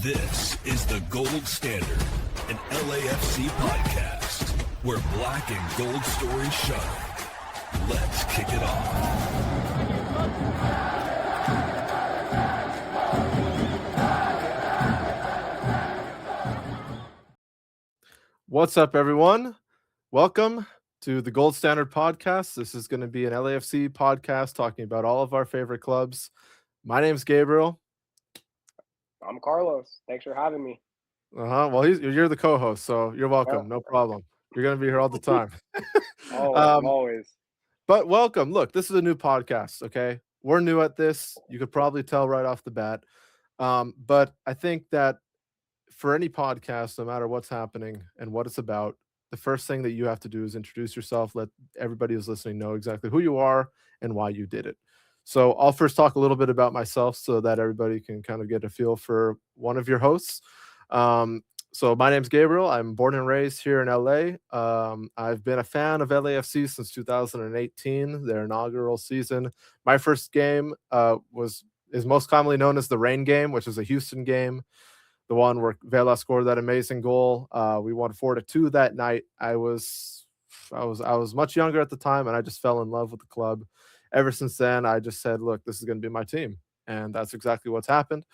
This is the Gold Standard, an LAFC podcast where black and gold stories shine. Let's kick it off. What's up, everyone? Welcome to the Gold Standard podcast. This is going to be an LAFC podcast talking about all of our favorite clubs. My name's Gabriel. I'm Carlos. Thanks for having me. Well, you're the co-host, so you're welcome. No problem. You're going to be here all the time. Always. But welcome. Look, this is a new podcast, okay? We're new at this. You could probably tell right off the bat. But I think that for any podcast, no matter what's happening and what it's about, the first thing that you have to do is introduce yourself. Let everybody who's listening know exactly who you are and why you did it. So I'll first talk a little bit about myself so that everybody can kind of get a feel for one of your hosts. So my name's Gabriel. I'm born and raised here in LA. I've been a fan of LAFC since 2018, their inaugural season. My first game is most commonly known as the rain game, which is a Houston game. The one where Vela scored that amazing goal. We won 4-2 that night. I was much younger at the time, and I just fell in love with the club. Ever since then, I just said, look, this is going to be my team. And that's exactly what's happened.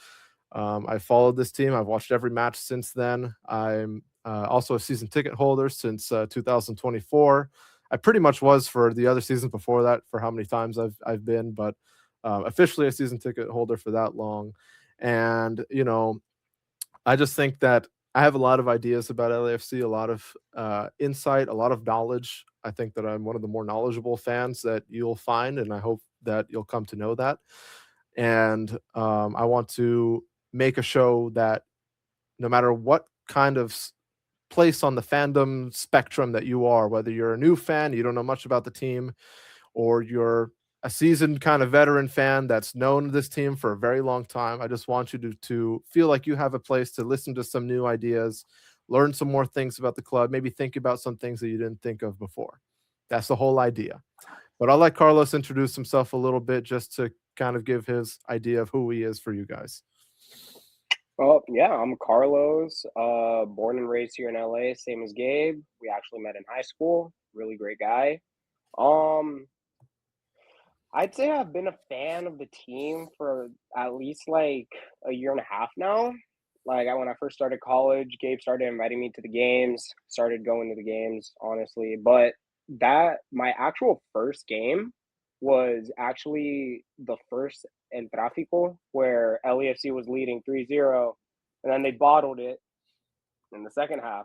I followed this team. I've watched every match since then. I'm also a season ticket holder since 2024. I pretty much was for the other seasons before that, for how many times I've been, but officially a season ticket holder for that long. And, I just think that I have a lot of ideas about LAFC, a lot of insight, a lot of knowledge. I think that I'm one of the more knowledgeable fans that you'll find, and I hope that you'll come to know that. And I want to make a show that no matter what kind of place on the fandom spectrum that you are, whether you're a new fan, you don't know much about the team, or you're a seasoned kind of veteran fan that's known this team for a very long time, I just want you to feel like you have a place to listen to some new ideas, learn some more things about the club, maybe think about some things that you didn't think of before. That's the whole idea. But I'll let Carlos introduce himself a little bit just to kind of give his idea of who he is for you guys. Well, yeah, I'm Carlos, born and raised here in LA, same as Gabe. We actually met in high school. Really great guy. I'd say I've been a fan of the team for at least like a year and a half now. Like when I first started college, Gabe started inviting me to the games, started going to the games, honestly. But my actual first game was actually the first El Tráfico, where LAFC was leading 3-0, and then they bottled it in the second half.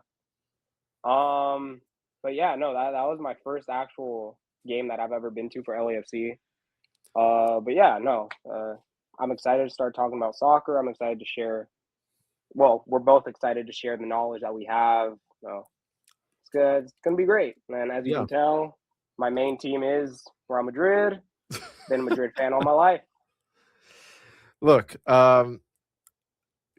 But yeah, no, that was my first actual game that I've ever been to for LAFC. But yeah, no, I'm excited to start talking about soccer. I'm excited to share. Well, we're both excited to share the knowledge that we have. So it's good. It's gonna be great, man. As you can tell, my main team is Real Madrid. Been a Madrid fan all my life. Look,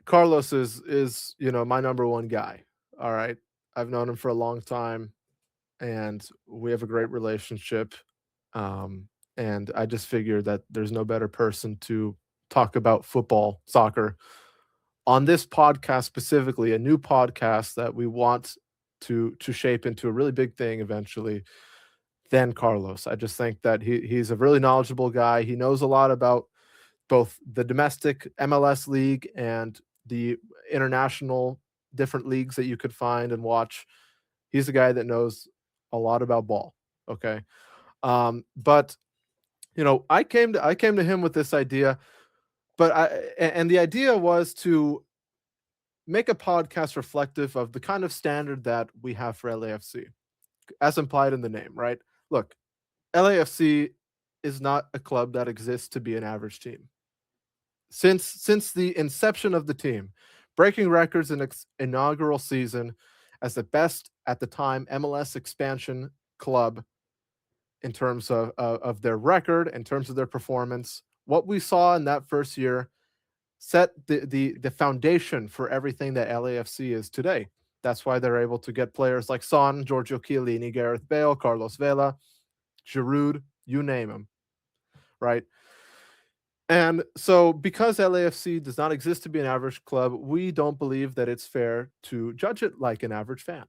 Carlos is my number one guy. All right, I've known him for a long time, and we have a great relationship. And I just figured that there's no better person to talk about football, soccer, on this podcast specifically, a new podcast that we want to shape into a really big thing eventually, than Carlos. I just think that he's a really knowledgeable guy. He knows a lot about both the domestic MLS league and the international different leagues that you could find and watch. He's a guy that knows a lot about ball. Okay. But I came to him with this idea, and the idea was to make a podcast reflective of the kind of standard that we have for LAFC, as implied in the name, right? Look, LAFC is not a club that exists to be an average team. Since the inception of the team, breaking records in its inaugural season as the best at the time MLS expansion club in terms of their record, in terms of their performance, what we saw in that first year set the foundation for everything that LAFC is today. That's why they're able to get players like Son, Giorgio Chiellini, Gareth Bale, Carlos Vela, Giroud, you name them, right? And so, because LAFC does not exist to be an average club, we don't believe that it's fair to judge it like an average fan.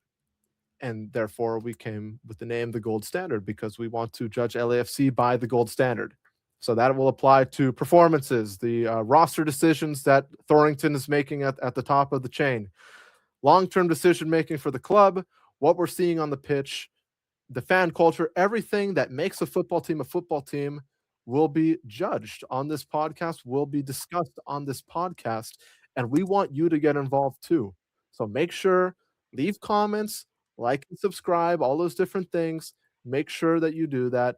And therefore, we came with the name the Gold Standard, because we want to judge LAFC by the gold standard. So that will apply to performances, the roster decisions that Thorrington is making at the top of the chain, long-term decision making for the club, what we're seeing on the pitch, the fan culture, everything that makes a football team will be judged on this podcast, will be discussed on this podcast, and we want you to get involved too. So make sure, leave comments, like and subscribe, all those different things. Make sure that you do that,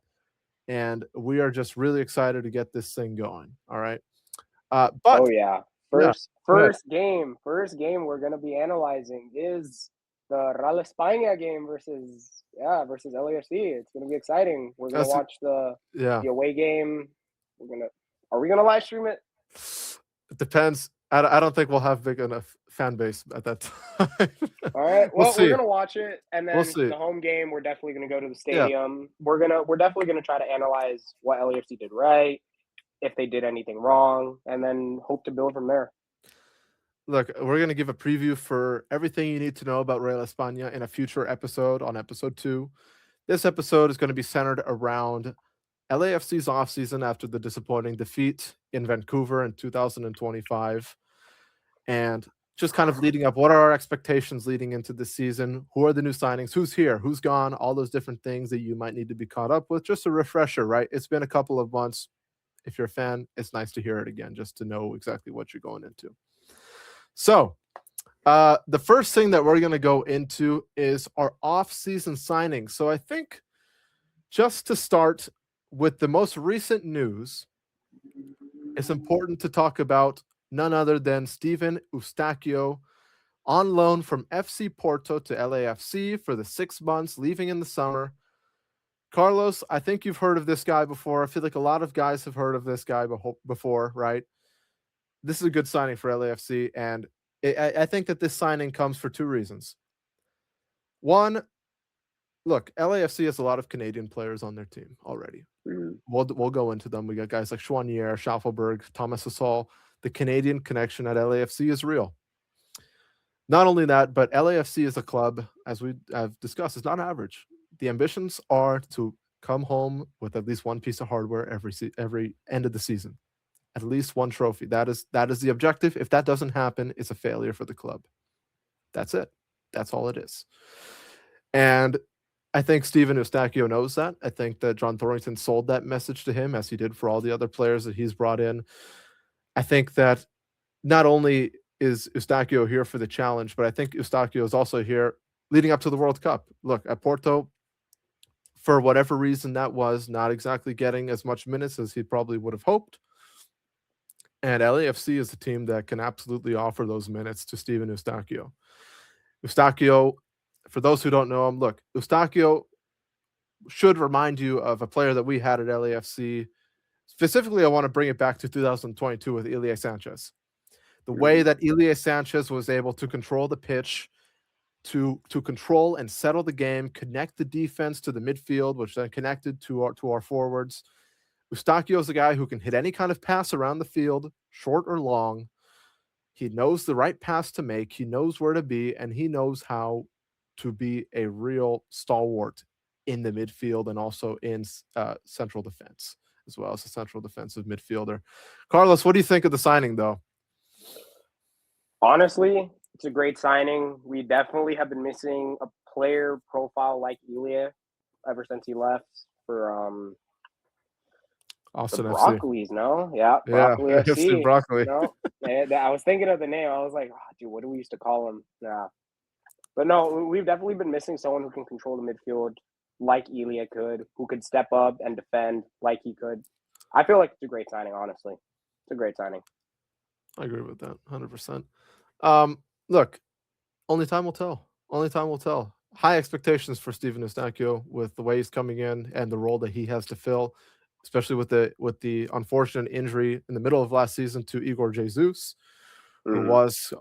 and we are just really excited to get this thing going. All right. But Oh yeah. yeah, First game we're gonna be analyzing is the Real España game versus LAFC. It's gonna be exciting. We're gonna watch the away game. Are we gonna live stream it? It depends. I don't think we'll have big enough fan base at that time. All right. Well, we're gonna watch it, and then the home game, we're definitely gonna go to the stadium. Yeah. We're definitely gonna try to analyze what LAFC did right, if they did anything wrong, and then hope to build from there. Look, we're going to give a preview for everything you need to know about Real España in a future episode, on episode 2. This episode is going to be centered around LAFC's offseason after the disappointing defeat in Vancouver in 2025. And just kind of leading up, what are our expectations leading into the season? Who are the new signings? Who's here? Who's gone? All those different things that you might need to be caught up with. Just a refresher, right? It's been a couple of months. If you're a fan, it's nice to hear it again, just to know exactly what you're going into. So the first thing that we're going to go into is our off-season signings. So I think, just to start with the most recent news, it's important to talk about none other than Steven Eustáquio, on loan from FC Porto to LAFC for the 6 months, leaving in the summer. Carlos, I think you've heard of this guy before. I feel like a lot of guys have heard of this guy before, right? This is a good signing for LAFC, and I think that this signing comes for 2 reasons. One, look, LAFC has a lot of Canadian players on their team already. We'll go into them. We got guys like Chouanier, Schaffelberg, Thomas Hasal. The Canadian connection at LAFC is real. Not only that, but LAFC is a club, as we have discussed, is not average. The ambitions are to come home with at least one piece of hardware every end of the season. At least one trophy. That is the objective. If that doesn't happen, it's a failure for the club. That's it. That's all it is. And I think Steven Eustáquio knows that. I think that John Thorrington sold that message to him, as he did for all the other players that he's brought in. I think that not only is Eustáquio here for the challenge, but I think Eustáquio is also here leading up to the World Cup. Look, at Porto, for whatever reason that was, not exactly getting as much minutes as he probably would have hoped. And LAFC is a team that can absolutely offer those minutes to Steven Eustáquio. Eustáquio, for those who don't know him, look, Eustáquio should remind you of a player that we had at LAFC. Specifically, I want to bring it back to 2022 with Ilie Sanchez. The way that Ilie Sanchez was able to control the pitch, to control and settle the game, connect the defense to the midfield, which then connected to our forwards. Eustáquio is a guy who can hit any kind of pass around the field, short or long. He knows the right pass to make. He knows where to be, and he knows how to be a real stalwart in the midfield and also in central defense, as well as a central defensive midfielder. Carlos, what do you think of the signing, though? Honestly, it's a great signing. We definitely have been missing a player profile like Ilie ever since he left for Austin the Broccolis, no? Yeah, Broccoli FC. Broccoli. No? I was thinking of the name. I was like, oh, dude, what do we used to call him? Yeah. But no, we've definitely been missing someone who can control the midfield like Ilie could, who could step up and defend like he could. I feel like it's a great signing, honestly. It's a great signing. I agree with that, 100%. Look, only time will tell. Only time will tell. High expectations for Steven Eustáquio with the way he's coming in and the role that he has to fill, especially with the unfortunate injury in the middle of last season to Igor Jesus, who was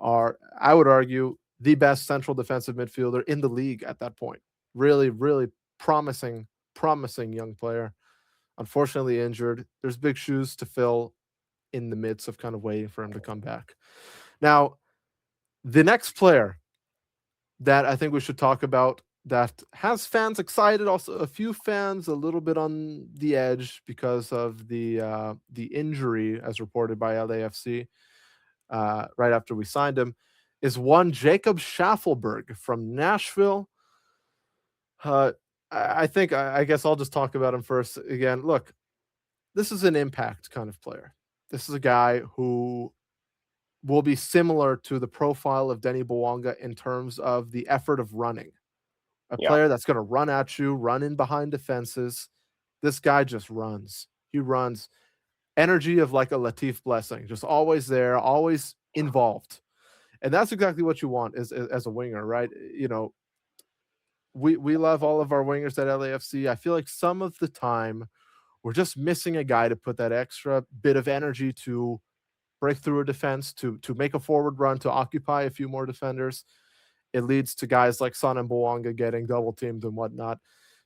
I would argue, the best central defensive midfielder in the league at that point. Really, really promising young player. Unfortunately injured. There's big shoes to fill in the midst of kind of waiting for him to come back. Now, the next player that I think we should talk about that has fans excited, also a few fans a little bit on the edge because of the injury, as reported by LAFC right after we signed him, is one Jacob Schaffelberg from Nashville. I think I guess I'll just talk about him first. Again, look, this is an impact kind of player. This is a guy who will be similar to the profile of Denis Bouanga in terms of the effort of running. A player that's going to run at you, run in behind defenses. This guy just runs. He runs. Energy of like a Latif Blessing, just always there, always involved. And that's exactly what you want as a winger, right? You know, we love all of our wingers at LAFC. I feel like some of the time we're just missing a guy to put that extra bit of energy to break through a defense, to make a forward run, to occupy a few more defenders. It leads to guys like Son and Bouanga getting double teamed and whatnot.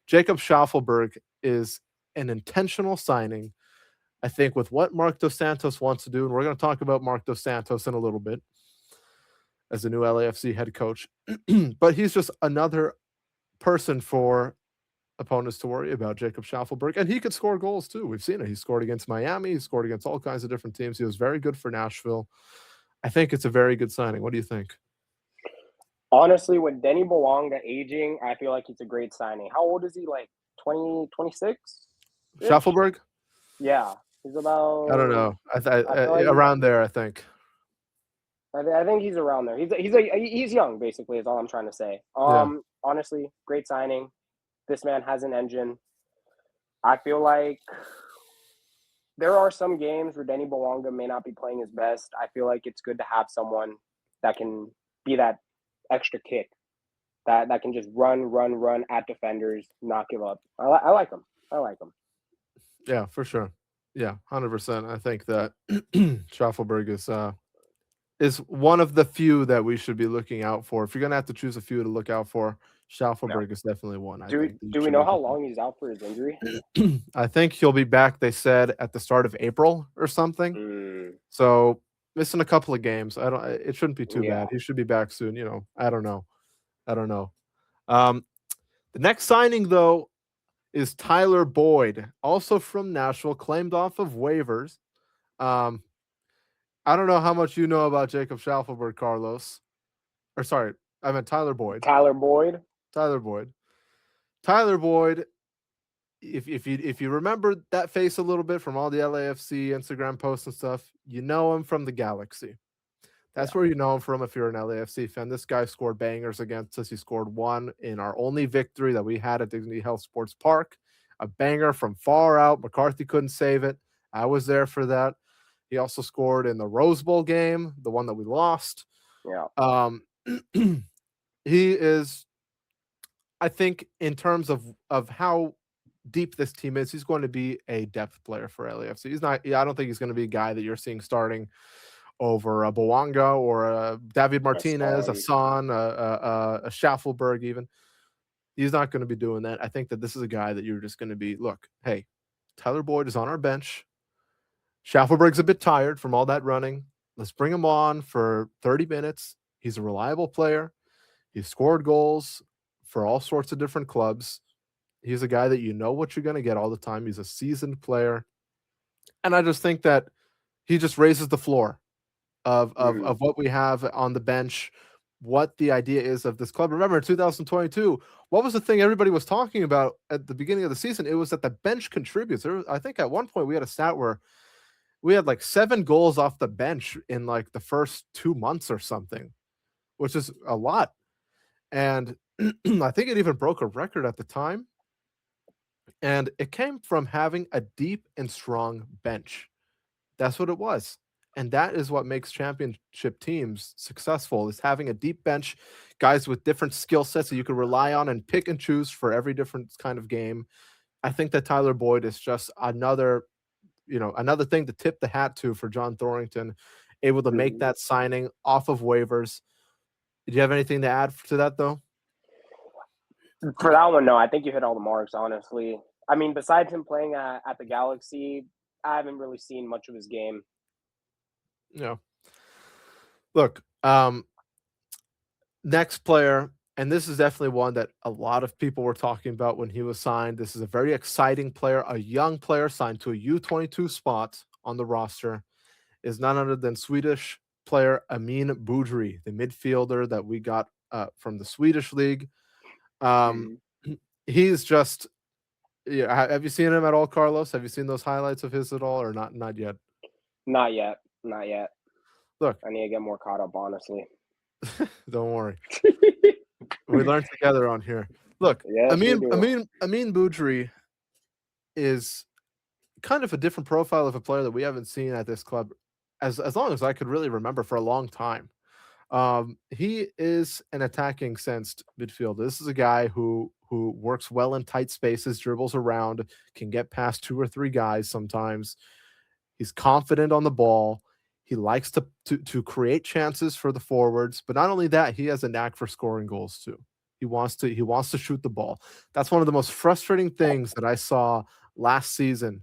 Jacob Schaffelberg is an intentional signing, I think, with what Marc Dos Santos wants to do. And we're going to talk about Marc Dos Santos in a little bit as the new LAFC head coach. But he's just another person for opponents to worry about, Jacob Schaffelberg. And he could score goals too. We've seen it. He scored against Miami. He scored against all kinds of different teams. He was very good for Nashville. I think it's a very good signing. What do you think? Honestly, with Denis Bouanga aging, I feel like it's a great signing. How old is he? Like 20, 26? Schaffelberg? Yeah. He's about... I don't know. like around there, I think. I think he's around there. He's young, basically, is all I'm trying to say. Honestly, great signing. This man has an engine. I feel like there are some games where Denis Bouanga may not be playing his best. I feel like it's good to have someone that can be that extra kick, that can just run at defenders, not give up. I like him. Yeah, for sure. Yeah, 100%. I think that Schaffelberg is one of the few that we should be looking out for. If you're gonna have to choose a few to look out for, Schaffelberg is definitely one. Do we know how long he's out for his injury? I think he'll be back, they said, at the start of April or something. So missing a couple of games. It shouldn't be too bad. He should be back soon. You know, I don't know. The next signing, though, is Tyler Boyd, also from Nashville, claimed off of waivers. I don't know how much you know about Jacob Schaffelberg, Carlos. Or sorry, I meant Tyler Boyd. Tyler Boyd, if you remember that face a little bit from all the LAFC Instagram posts and stuff, you know him from the Galaxy. That's where you know him from if you're an LAFC fan. This guy scored bangers against us. He scored one in our only victory that we had at Dignity Health Sports Park. A banger from far out. McCarthy couldn't save it. I was there for that. He also scored in the Rose Bowl game, the one that we lost. Yeah. He is, I think, in terms of how deep this team is, he's going to be a depth player for LAFC. He's not. I don't think he's going to be a guy that you're seeing starting over a Bouanga or a David Martinez, a Son, a Schaffelberg even. He's not going to be doing that. I think that this is a guy that you're just going to be, look, hey, Tyler Boyd is on our bench. Schaffelberg's a bit tired from all that running. Let's bring him on for 30 minutes. He's a reliable player. He's scored goals for all sorts of different clubs. He's a guy that you know what you're going to get all the time. He's a seasoned player. And I just think that he just raises the floor of what we have on the bench, what the idea is of this club. Remember, in 2022, what was the thing everybody was talking about at the beginning of the season? It was that the bench contributes. I think at one point we had a stat where we had like 7 goals off the bench in like the first 2 months or something, which is a lot. And I think it even broke a record at the time. And it came from having a deep and strong bench. That's what it was. And that is what makes championship teams successful, is having a deep bench, guys with different skill sets that you can rely on and pick and choose for every different kind of game. I think that Tyler Boyd is just another thing to tip the hat to for John Thorrington, able to make that signing off of waivers. Did you have anything to add to that, though? For that one, no. I think you hit all the marks, honestly. I mean, besides him playing at the Galaxy, I haven't really seen much of his game. You know, look, next player, and this is definitely one that a lot of people were talking about when he was signed. This is a very exciting player, a young player signed to a U22 spot on the roster, is none other than Swedish player Amin Budri, the midfielder that we got from the Swedish league. Mhm. He's just, yeah. Have you seen him at all, Carlos? Have you seen those highlights of his at all, or not? Not yet. Not yet. Not yet. Look, I need to get more caught up, honestly. don't worry. We learned together on here. Look, Yes, we do. Amin Budri is kind of a different profile of a player that we haven't seen at this club as long as I could really remember for a long time. He is an attacking sensed midfielder. This is a guy who works well in tight spaces, dribbles around, can get past two or three guys sometimes. He's confident on the ball. He likes to create chances for the forwards, but not only that, he has a knack for scoring goals too. He wants to shoot the ball. That's one of the most frustrating things that I saw last season.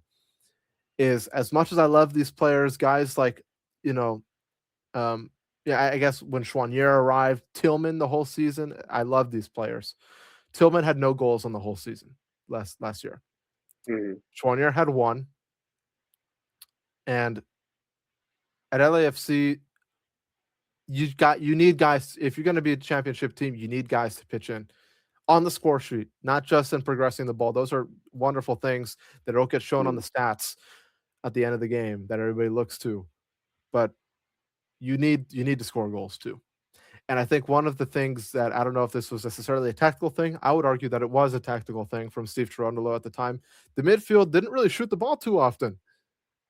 Is as much as I love these players, guys like, you know, yeah, I guess when Schwanier arrived, Tillman the whole season, I love these players. Tillman had no goals on the whole season last year. Mhm. Schwanier had one, and at LAFC, you need guys. If you're going to be a championship team, you need guys to pitch in on the score sheet, not just in progressing the ball. Those are wonderful things that don't get shown on the stats at the end of the game that everybody looks to, but you need to score goals too. And I think one of the things that, I don't know if this was necessarily a tactical thing. I would argue that it was a tactical thing from Steve Cherundolo at the time. The midfield didn't really shoot the ball too often,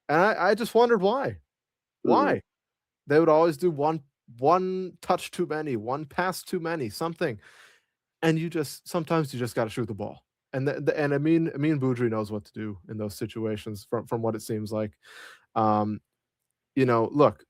and I just wondered why. Mhm. Why? They would always do one touch too many, one pass too many, something, and sometimes you just got to shoot the ball. And Amin Boudry knows what to do in those situations from what it seems like. Um, look,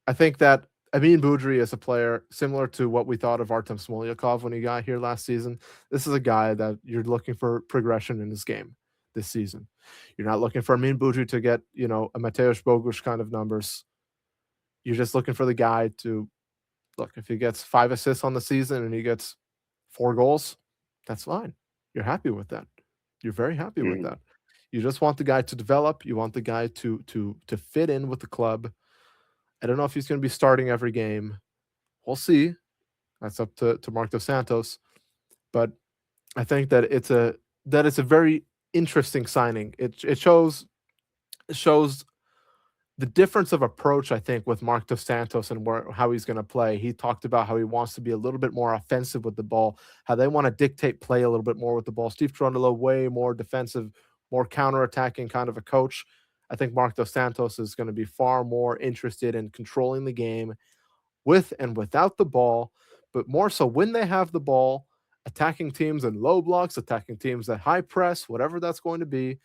I think that Amin Boudry is a player similar to what we thought of Artem Smolyakov when he got here last season. This is a guy that you're looking for progression in his game this season. You're not looking for Amin Boudry to get, a Mateusz Bogusz kind of numbers. You're just looking for the guy to look, if he gets 5 assists on the season and he gets 4 goals, that's fine. You're happy with that. You're very happy with Mhm. that. You just want the guy to develop. You want the guy to fit in with the club. I don't know if he's going to be starting every game. We'll see. That's up to Mark Dos Santos. But I think that it's a very interesting signing. It shows the difference of approach, I think, with Mark Dos Santos and how he's going to play. He talked about how he wants to be a little bit more offensive with the ball, how they want to dictate play a little bit more with the ball. Steve Cherundolo, way more defensive, more counterattacking kind of a coach. I think Mark Dos Santos is going to be far more interested in controlling the game with and without the ball, but more so when they have the ball, attacking teams in low blocks, attacking teams at high press, whatever that's going to be.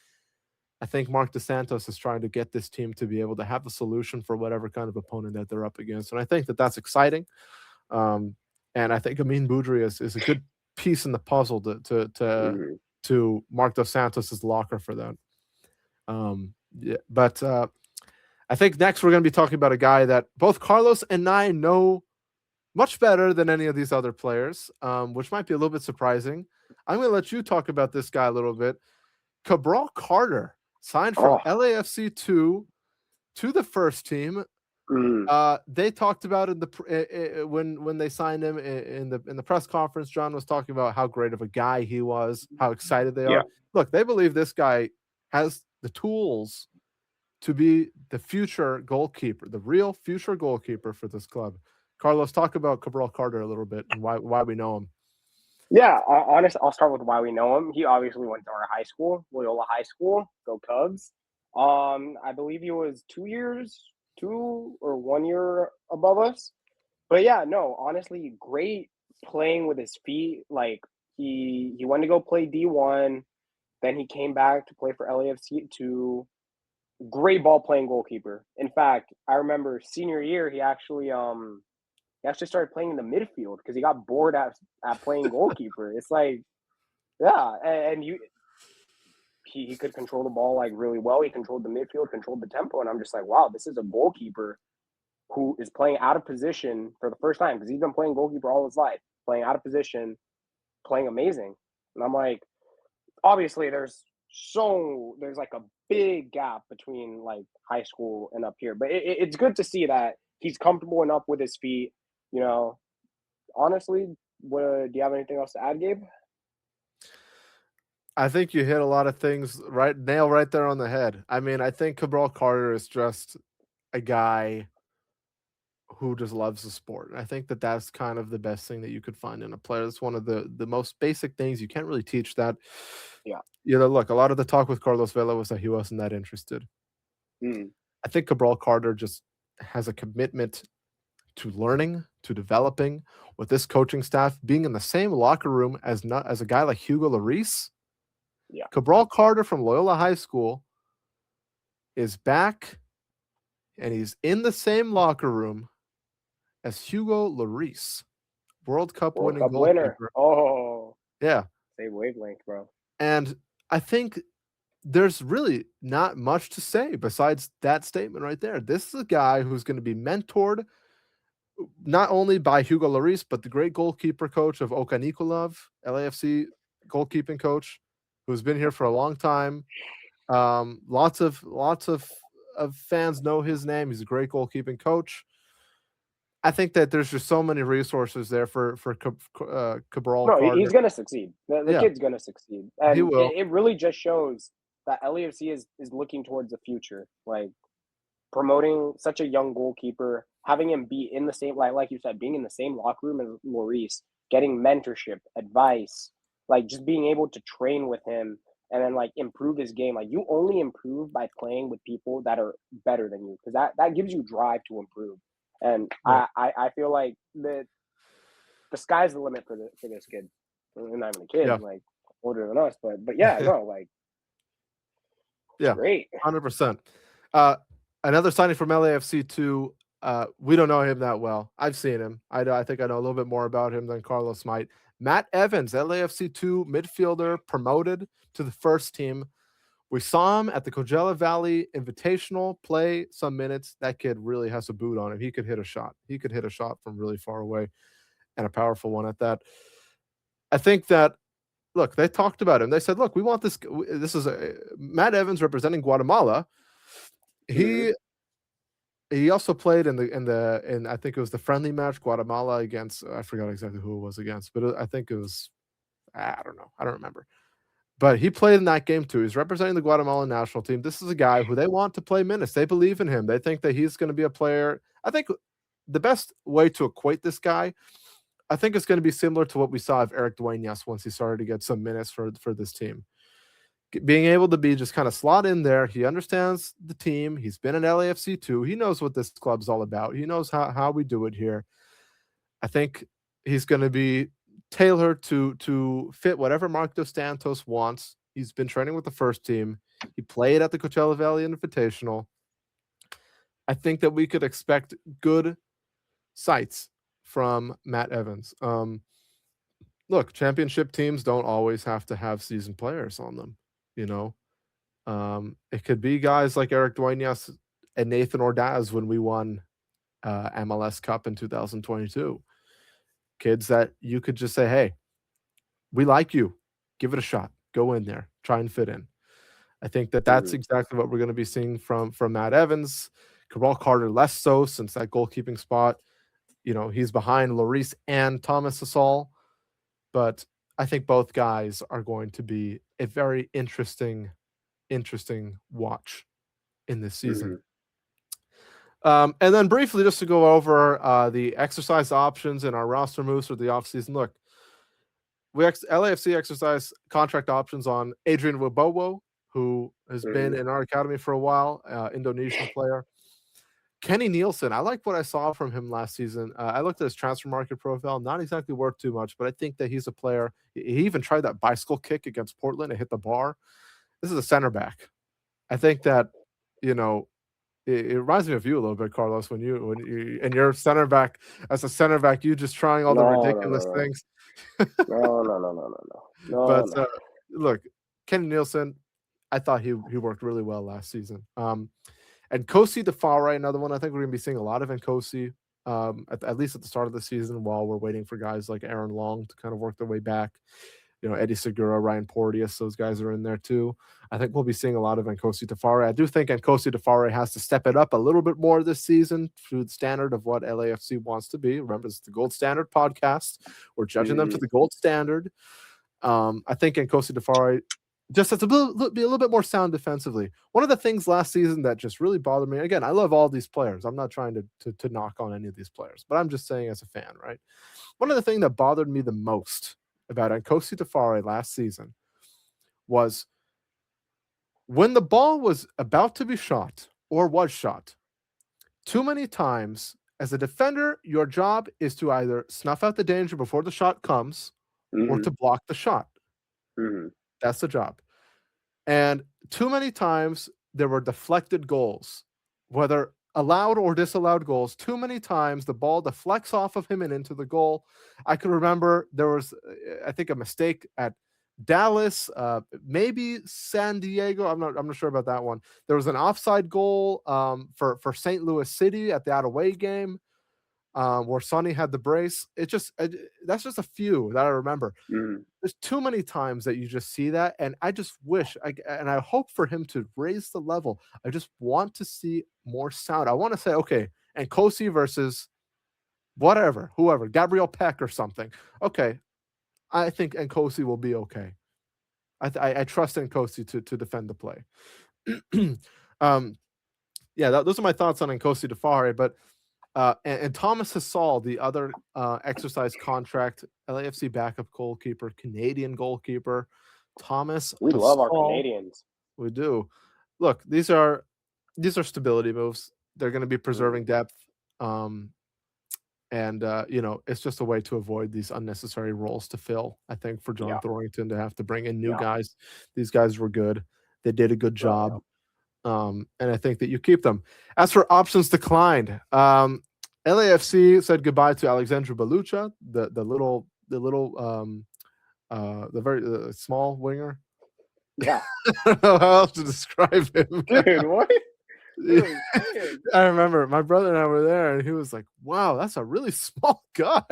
I think Mark Dos Santos is trying to get this team to be able to have a solution for whatever kind of opponent that they're up against. And I think that that's exciting. Um, and I think Amin Boudry is a good piece in the puzzle Mhm. to Mark Dos Santos's locker for that. Yeah, but I think next we're going to be talking about a guy that both Carlos and I know much better than any of these other players, which might be a little bit surprising. I'm going to let you talk about this guy a little bit. Cabral Carter signed from Oh. LAFC 2 to the first team. Mhm. They talked about it when they signed him in the press conference. John was talking about how great of a guy he was, how excited they Yeah. are. Look, they believe this guy has the tools to be the future goalkeeper, the real future goalkeeper for this club. Carlos, talk about Cabral Carter a little bit and why we know him. Yeah, honest, I'll start with why we know him. He obviously went to our high school, Loyola High School. Go Cubs. I believe he was 2 or 1 year above us. But yeah, no, honestly, great playing with his feet. Like he went to go play D1, then he came back to play for LAFC 2. Great ball playing goalkeeper. In fact, I remember senior year he actually started playing in the midfield because he got bored at playing goalkeeper. It's like, yeah, and you he could control the ball like really well. He controlled the midfield, controlled the tempo, and I'm just like, wow, this is a goalkeeper who is playing out of position for the first time, because he's been playing goalkeeper all his life, playing out of position, playing amazing. And I'm like, obviously there's like a big gap between like high school and up here, but it's good to see that he's comfortable enough with his feet. You know, honestly, do you have anything else to add, Gabe? I think you hit a lot of things nail right there on the head. I mean, I think Cabral Carter is just a guy who just loves the sport. And I think that that's kind of the best thing that you could find in a player. That's one of the most basic things. You can't really teach that. Yeah. You know, look, a lot of the talk with Carlos Vela was that he wasn't that interested. I think Cabral Carter just has a commitment to learning, to developing with this coaching staff, being in the same locker room as a guy like Hugo Lloris. Yeah. Cabral Carter from Loyola High School is back, and he's in the same locker room as Hugo Lloris, World Cup winning winner. goalkeeper. Oh, yeah, same wavelength, bro. And I think there's really not much to say besides that statement right there. This is a guy who's going to be mentored not only by Hugo Lloris, but the great goalkeeper coach of Oka Nikolov, LAFC goalkeeping coach, who's been here for a long time. Lots of fans know his name. He's a great goalkeeping coach. I think that there's just so many resources there for Cabral. No, Carter. He's going to succeed. The kid's going to succeed. And he will. It really just shows that LAFC is looking towards the future. Like, promoting such a young goalkeeper, having him be in the same, like you said, being in the same locker room as Lloris, getting mentorship, advice, like just being able to train with him and then like improve his game. Like, you only improve by playing with people that are better than you, because that gives you drive to improve. And right. I feel like the sky's the limit for this kid. We're not even a kid, like older than us, but yeah, no, like, yeah, great, 100%. Another signing from LAFC too. We don't know him that well. I've seen him. I think I know a little bit more about him than Carlos might. Matt Evans, LAFC 2 midfielder, promoted to the first team. We saw him at the Coachella Valley Invitational play some minutes. That kid really has a boot on him. He could hit a shot. He could hit a shot from really far away, and a powerful one at that. I think that, look, they talked about him. They said, look, we want this. This is Matt Evans representing Guatemala. He also played in I think it was the friendly match, Guatemala against, I forgot exactly who it was against, but I think it was, I don't know. I don't remember. But he played in that game too. He's representing the Guatemalan national team. This is a guy who they want to play minutes. They believe in him. They think that he's going to be a player. I think the best way to equate this guy, I think it's going to be similar to what we saw of Eric Dueñas once he started to get some minutes for this team. Being able to be just kind of slot in there. He understands the team. He's been in LAFC too. He knows what this club's all about. He knows how we do it here. I think he's going to be tailored to fit whatever Mark Dos Santos wants. He's been training with the first team. He played at the Coachella Valley Invitational. I think that we could expect good sights from Matt Evans. Look, championship teams don't always have to have seasoned players on them. You know, it could be guys like Eric Dueñas and Nathan Ordaz when we won MLS Cup in 2022. Kids that you could just say, hey, we like you. Give it a shot. Go in there. Try and fit in. I think that that's exactly what we're going to be seeing from Matt Evans. Cabral Carter less so, since that goalkeeping spot, you know, he's behind Lloris and Thomas Asal. But I think both guys are going to be a very interesting watch in this season. And then briefly, just to go over the exercise options in our roster moves for the offseason. Look, LAFC exercise contract options on Adrian Wibowo, who has been in our academy for a while, Indonesian player. Kenny Nielsen, I like what I saw from him last season. I looked at his transfer market profile, not exactly worth too much, but I think that he's a player. He even tried that bicycle kick against Portland and hit the bar. This is a center back. I think that, you know, it reminds me of you a little bit, Carlos, when you and your center back, as a center back, you just trying all the ridiculous things. No. But look, Kenny Nielsen, I thought he worked really well last season. And Kosi Defare, another one I think we're going to be seeing a lot of Nkosi, at least at the start of the season while we're waiting for guys like Aaron Long to kind of work their way back. Eddie Segura, Ryan Porteous, those guys are in there too. I think we'll be seeing a lot of Nkosi Defare. I do think Nkosi Defare has to step it up a little bit more this season to the standard of what LAFC wants to be. Remember, it's the Gold Standard podcast. We're judging them to the gold standard. I think Nkosi Defare just has to be a little bit more sound defensively. One of the things last season that just really bothered me, again, I love all these players. I'm not trying to knock on any of these players, but I'm just saying as a fan, right? One of the things that bothered me the most about Nkosi Defare last season was when the ball was about to be shot or was shot, too many times as a defender, your job is to either snuff out the danger before the shot comes or to block the shot. That's the job. And too many times there were deflected goals, whether allowed or disallowed goals. Too many times the ball deflects off of him and into the goal. I can remember there was, I think, a mistake at Dallas, maybe San Diego. I'm not sure about that one. There was an offside goal for St. Louis City at that away game where Sonny had the brace. That's just a few that I remember. There's too many times that you just see that, and I just wish, and I hope for him to raise the level. I just want to see more sound. I want to say, okay, Nkosi versus whoever, Gabriel Peck or something. Okay, I think Nkosi will be okay. I trust Nkosi to defend the play. Those are my thoughts on Nkosi Defare, but and Thomas Hasal, the other exercise contract LAFC backup goalkeeper, Canadian goalkeeper, Thomas. We love our Canadians. We do. Look, these are stability moves. They're going to be preserving depth, and it's just a way to avoid these unnecessary roles to fill. I think for John Thorrington to have to bring in new guys. These guys were good. They did a good job. And I think that you keep them. As for options declined, LAFC said goodbye to Alexandru Balucha, the very small winger. Yeah. I don't know how else to describe him. Dude, what? I remember my brother and I were there, and he was like, "Wow, that's a really small guy."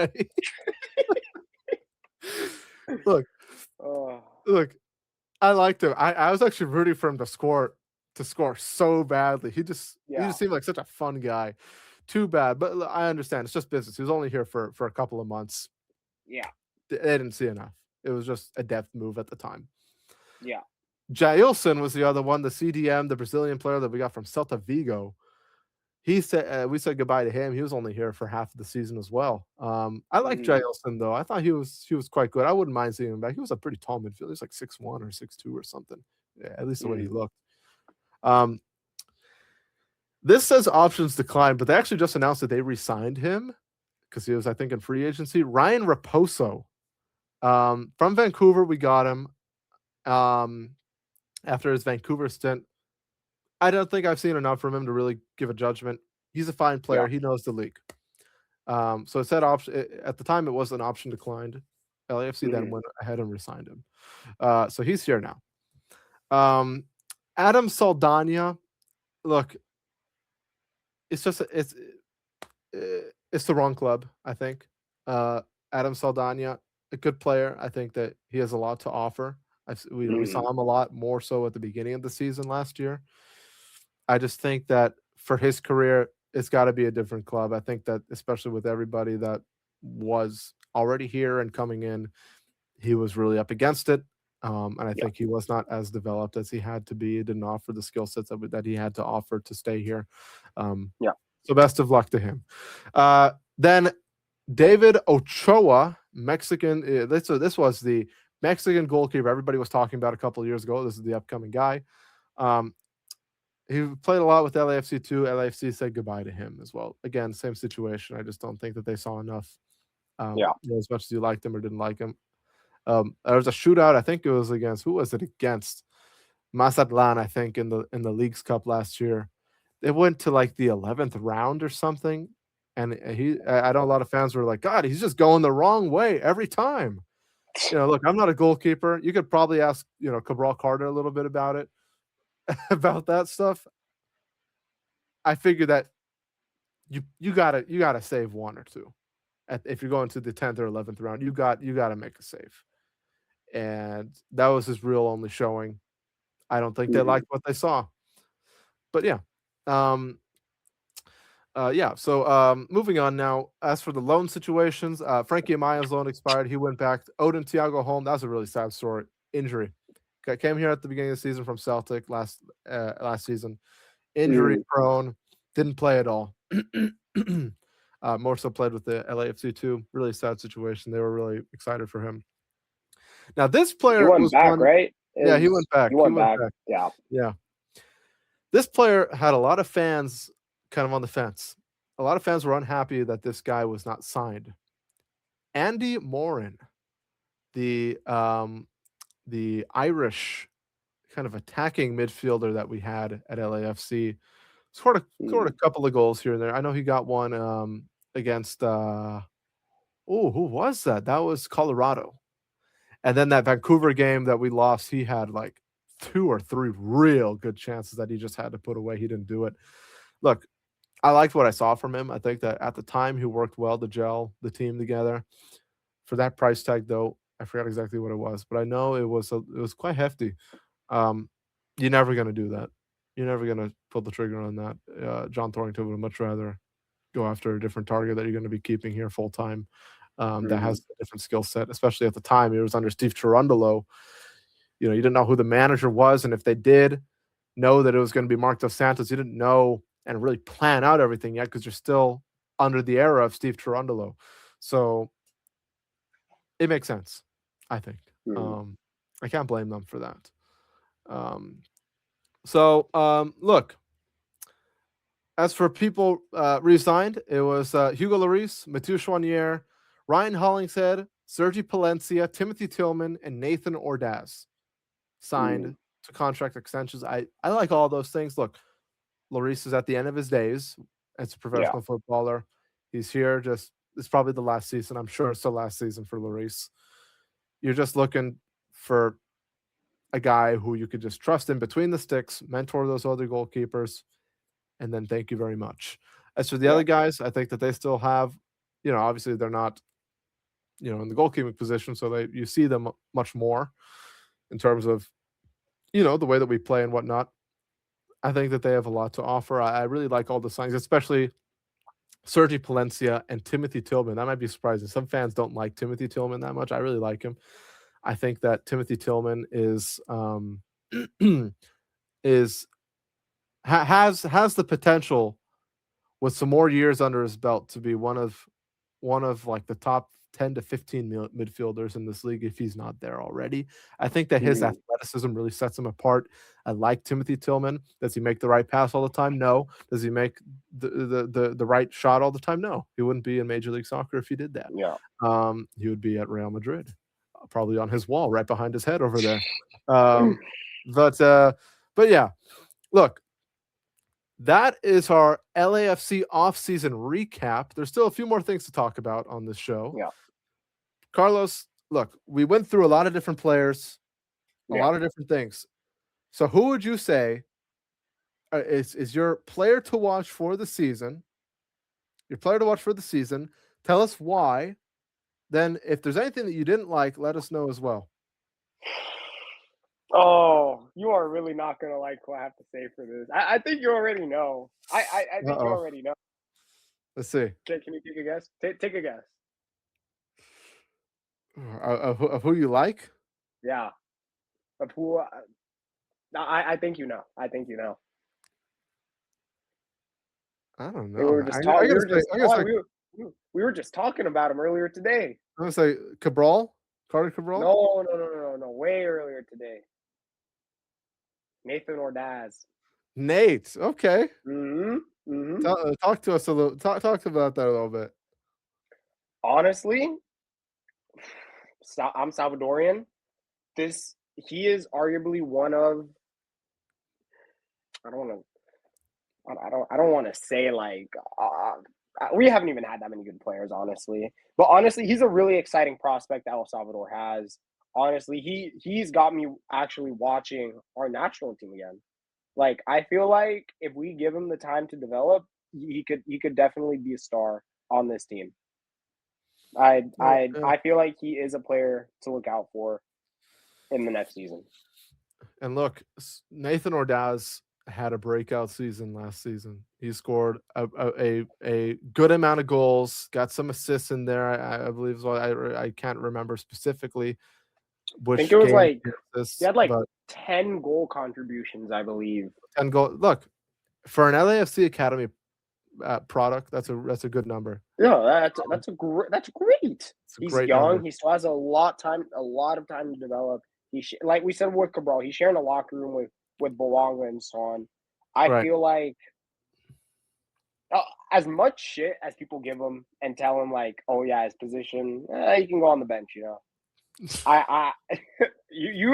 Look, I liked him. I was actually rooting for him to score so badly. He just seemed like such a fun guy. Too bad, but I understand. It's just business. He was only here for a couple of months. Yeah. They didn't see enough. It was just a depth move at the time. Yeah. Jailson was the other one, the CDM, the Brazilian player that we got from Celta Vigo. He said we said goodbye to him. He was only here for half of the season as well. I like Jailson though. I thought he was quite good. I wouldn't mind seeing him back. He was a pretty tall midfielder. He was like 6'1" or 6'2" or something. Yeah, at least the way he looked. This says options declined, but they actually just announced that they re-signed him because he was, I think, in free agency. Ryan Raposo from Vancouver. We got him after his Vancouver stint. I don't think I've seen enough from him to really give a judgment. He's a fine player. Yeah. He knows the league. So it said option at the time. It was an option declined. LAFC then went ahead and re-signed him. So he's here now. Adam Saldana. Look, it's the wrong club, I think. Adam Saldana, a good player. I think that he has a lot to offer. We saw him a lot more so at the beginning of the season last year. I just think that for his career, it's got to be a different club. I think that especially with everybody that was already here and coming in, he was really up against it. And I think he was not as developed as he had to be. He didn't offer the skill sets that he had to offer to stay here. So best of luck to him. Then David Ochoa, Mexican. This was the Mexican goalkeeper everybody was talking about a couple of years ago. This is the upcoming guy. He played a lot with LAFC too. LAFC said goodbye to him as well. Again, same situation. I just don't think that they saw enough. As much as you liked him or didn't like him. There was a shootout. I think it was against, who was it against? Mazatlan, I think, in the Leagues Cup last year. It went to like the 11th round or something. And I know a lot of fans were like, God, he's just going the wrong way every time. Look, I'm not a goalkeeper. You could probably ask, Cabral Carter a little bit about it. about that stuff, I figure that you gotta save one or two. If you're going to the 10th or 11th round, you gotta make a save. And that was his real only showing. I don't think they liked what they saw. But yeah. Moving on now. As for the loan situations, Frankie Amaya's loan expired. He went back. Odin Thiago home. That was a really sad story. Injury. Came here at the beginning of the season from Celtic last season. Injury prone. Didn't play at all. More so played with the LAFC too. Really sad situation. They were really excited for him. Now this player he went was back, one, right? Yeah, he went back. He went back. Yeah. Yeah. This player had a lot of fans kind of on the fence. A lot of fans were unhappy that this guy was not signed. Andy Morin, the Irish kind of attacking midfielder that we had at LAFC, scored a couple of goals here and there. I know he got one against who was that? That was Colorado. And then that Vancouver game that we lost, he had like 2 or 3 real good chances that he just had to put away. He didn't do it. Look, I liked what I saw from him. I think that at the time he worked well to gel the team together. For that price tag, though, I forgot exactly what it was, but I know it was quite hefty. You're never going to do that. You're never going to pull the trigger on that. John Thornton would much rather go after a different target that you're going to be keeping here full time. That has a different skill set, especially at the time. It was under Steve Cherundolo. You didn't know who the manager was, and if they did know that it was going to be Mark Dos Santos, you didn't know and really plan out everything yet because you're still under the era of Steve Cherundolo. So it makes sense, I think. I can't blame them for that. Look, as for people re-signed, it was Hugo Lloris, Mathieu Choinière, Ryan Hollingshead, Sergi Palencia, Timothy Tillman, and Nathan Ordaz signed to contract extensions. I like all those things. Look, Lloris is at the end of his days as a professional footballer. He's here it's probably the last season. I'm sure it's the last season for Lloris. You're just looking for a guy who you could just trust in between the sticks, mentor those other goalkeepers, and then thank you very much. As for the other guys, I think that they still have, obviously they're not, in the goalkeeping position, so you see them much more in terms of, the way that we play and whatnot. I think that they have a lot to offer. I really like all the signings, especially Sergi Palencia and Timothy Tillman. That might be surprising. Some fans don't like Timothy Tillman that much. I really like him. I think that Timothy Tillman has the potential with some more years under his belt to be one of like the top 10 to 15 midfielders in this league if he's not there already. I think that his athleticism really sets him apart. I like Timothy Tillman. Does he make the right pass all the time? No. Does he make the right shot all the time? No. He wouldn't be in Major League Soccer if he did that. Yeah. He would be at Real Madrid, probably on his wall right behind his head over there. But yeah, look, that is our LAFC offseason recap. There's still a few more things to talk about on this show. Yeah. Carlos, look, we went through a lot of different players, a lot of different things. So who would you say is your player to watch for the season? Your player to watch for the season. Tell us why. Then if there's anything that you didn't like, let us know as well. Oh, you are really not going to like what I have to say for this. I think you already know. I think you already know. Let's see. Can you take a guess? Take a guess. Of who you like? Yeah. Of who I think you know. I think you know. I don't know. We were just talking about him earlier today. I'm going to say Cabral? Carter Cabral? No. Way earlier today. Nathan Ordaz. Nate. Okay. Talk to us a little. Talk about that a little bit. Honestly, I'm Salvadorian. He is arguably one of. I don't want to say like we haven't even had that many good players, honestly. But honestly, he's a really exciting prospect that El Salvador has. Honestly, he's got me actually watching our national team again. Like, I feel like if we give him the time to develop, he could definitely be a star on this team. I feel like he is a player to look out for in the next season. And look, Nathan Ordaz had a breakout season last season. He scored a good amount of goals, got some assists in there. I believe as well. I can't remember specifically which I think it was game like assists, he had like but 10 goal contributions, I believe. 10 goal. Look, for an LAFC Academy product, that's a good number. Yeah, that's great. It's a He's great young. number. He still has a lot of time to develop. Like we said with Cabral, he's sharing a locker room with Bouanga and Son. I Right. feel like as much shit as people give him and tell him like, oh yeah, his position, he can go on the bench. You know, you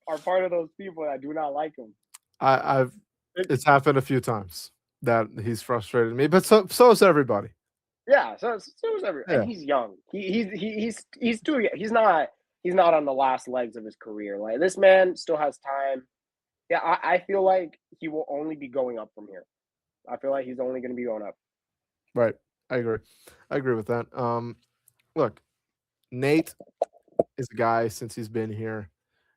are part of those people that do not like him. It's happened a few times that he's frustrated me, but so is everybody. Yeah, so is everybody. Yeah. And he's young. He's too. He's not on the last legs of his career. Like, this man still has time. Yeah, I feel like he will only be going up from here. I feel like he's only going to be going up. Right. I agree with that. Look, Nate is a guy since he's been here.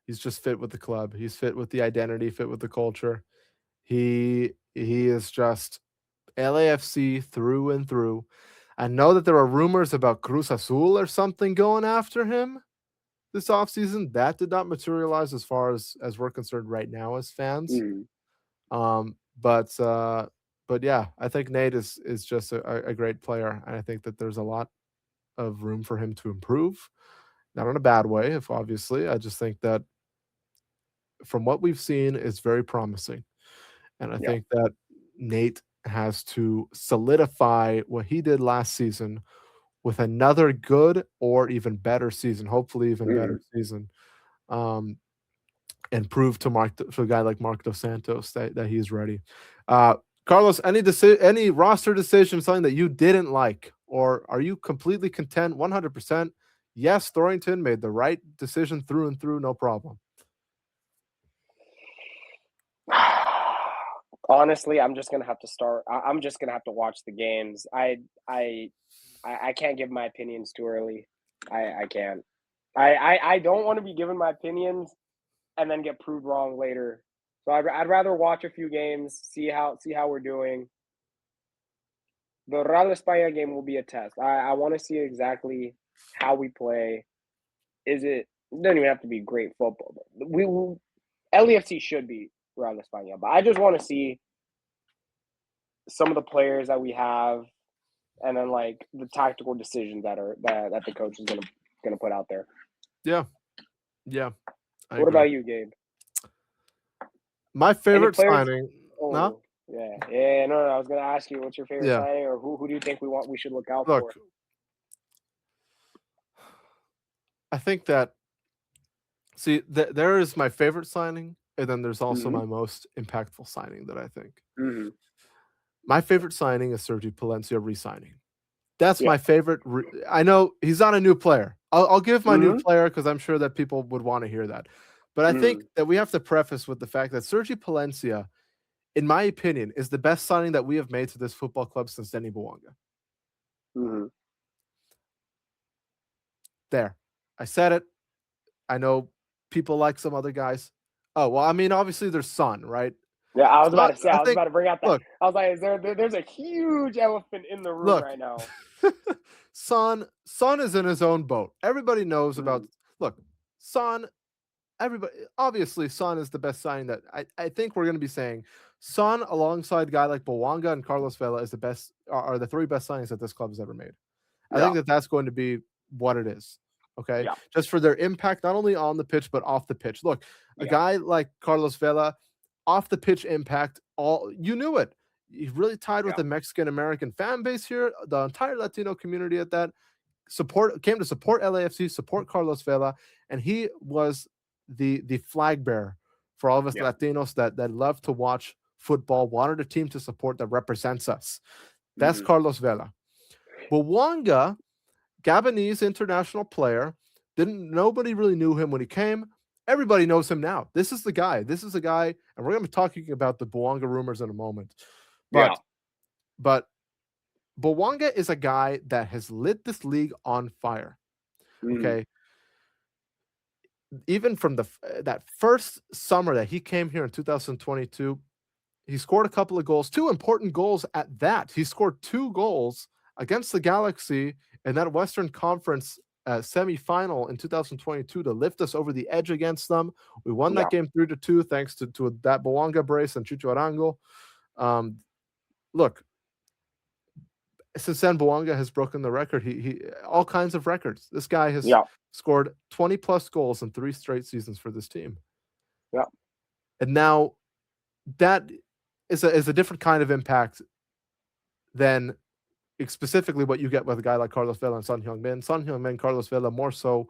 He's just fit with the club. He's fit with the identity, fit with the culture. He is just LAFC through and through. I know that there are rumors about Cruz Azul or something going after him this offseason. That did not materialize as far as we're concerned right now as fans. But yeah, I think Nate is just a great player, and I think that there's a lot of room for him to improve. Not in a bad way, if obviously. I just think that from what we've seen, it's very promising. And I think that Nate has to solidify what he did last season with another good or even better season, hopefully even better season, and prove to a guy like Mark Dos Santos that he's ready. Carlos, any roster decision, something that you didn't like, or are you completely content 100%? Yes, Thorrington made the right decision through and through, no problem. Honestly, I'm just gonna have to start. I'm just gonna have to watch the games. I can't give my opinions too early. I can't. I don't want to be giving my opinions and then get proved wrong later. So I'd rather watch a few games, see how we're doing. The Real España game will be a test. I want to see exactly how we play. It doesn't even have to be great football. LAFC should be Real España, but I just want to see some of the players that we have, and then like the tactical decisions that the coach is gonna put out there. Yeah. What about you, Gabe? My favorite signing. No? Yeah. No. I was gonna ask you, what's your favorite signing, or who do you think we should look out for? I think that. See, there is my favorite signing, and then there's also my most impactful signing that I think. My favorite signing is Sergi Palencia re-signing. That's my favorite. I know he's not a new player. I'll give my new player because I'm sure that people would want to hear that. But I think that we have to preface with the fact that Sergi Palencia, in my opinion, is the best signing that we have made to this football club since Denis Bouanga. There. I said it. I know people like some other guys. Oh, well, I mean, obviously there's Son, right? Yeah, I was about to say. I was about to bring out that. Look, I was like, there's a huge elephant in the room right now. Son is in his own boat. Everybody knows about. Look, Son. Everybody, obviously, Son is the best signing that I think we're going to be saying. Son, alongside a guy like Bouanga and Carlos Vela, is the best. Are the three best signings that this club has ever made. I think that that's going to be what it is. Okay, just for their impact, not only on the pitch but off the pitch. Look, a guy like Carlos Vela, off the pitch impact. You knew it. He really tied with the Mexican American fan base here. The entire Latino community at that came to support LAFC, support Carlos Vela, and he was the flag bearer for all of us Latinos that love to watch football, wanted a team to support that represents us. That's Carlos Vela. Bouanga, Gabonese international player. Nobody really knew him when he came. Everybody knows him now. This is the guy. This is the guy, and we're going to be talking about the Bouanga rumors in a moment. But Bouanga is a guy that has lit this league on fire. Okay. Even from that first summer that he came here in 2022, he scored a couple of goals, 2 important goals at that. He scored 2 goals against the Galaxy in that Western Conference semifinal in 2022 to lift us over the edge against them. We won that game 3-2 thanks to that Bouanga brace and Chucho Arango. Look, since then, Bouanga has broken the record. He all kinds of records. This guy has scored 20 plus goals in 3 straight seasons for this team. Yeah, and now that is a different kind of impact than specifically what you get with a guy like Carlos Vela and Son Heung-min. Son Heung-min, Carlos Vela, more so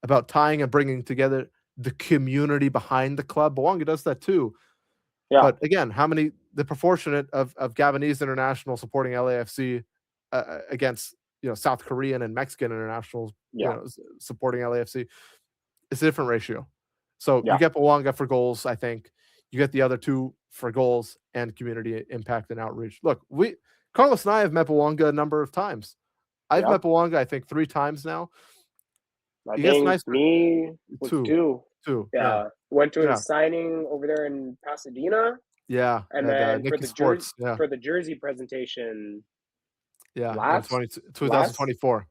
about tying and bringing together the community behind the club. Bouanga does that too. Yeah. But again, the proportionate of Gabonese international supporting LAFC against South Korean and Mexican internationals supporting LAFC, it's a different ratio. So you get Bouanga for goals, I think. You get the other 2 for goals and community impact and outreach. Look, Carlos and I have met Bouanga a number of times. I've met Bouanga, I think, 3 times now. I think me was 2. Yeah. Went to his signing over there in Pasadena. Yeah. And then for the jersey presentation. Yeah. 2024.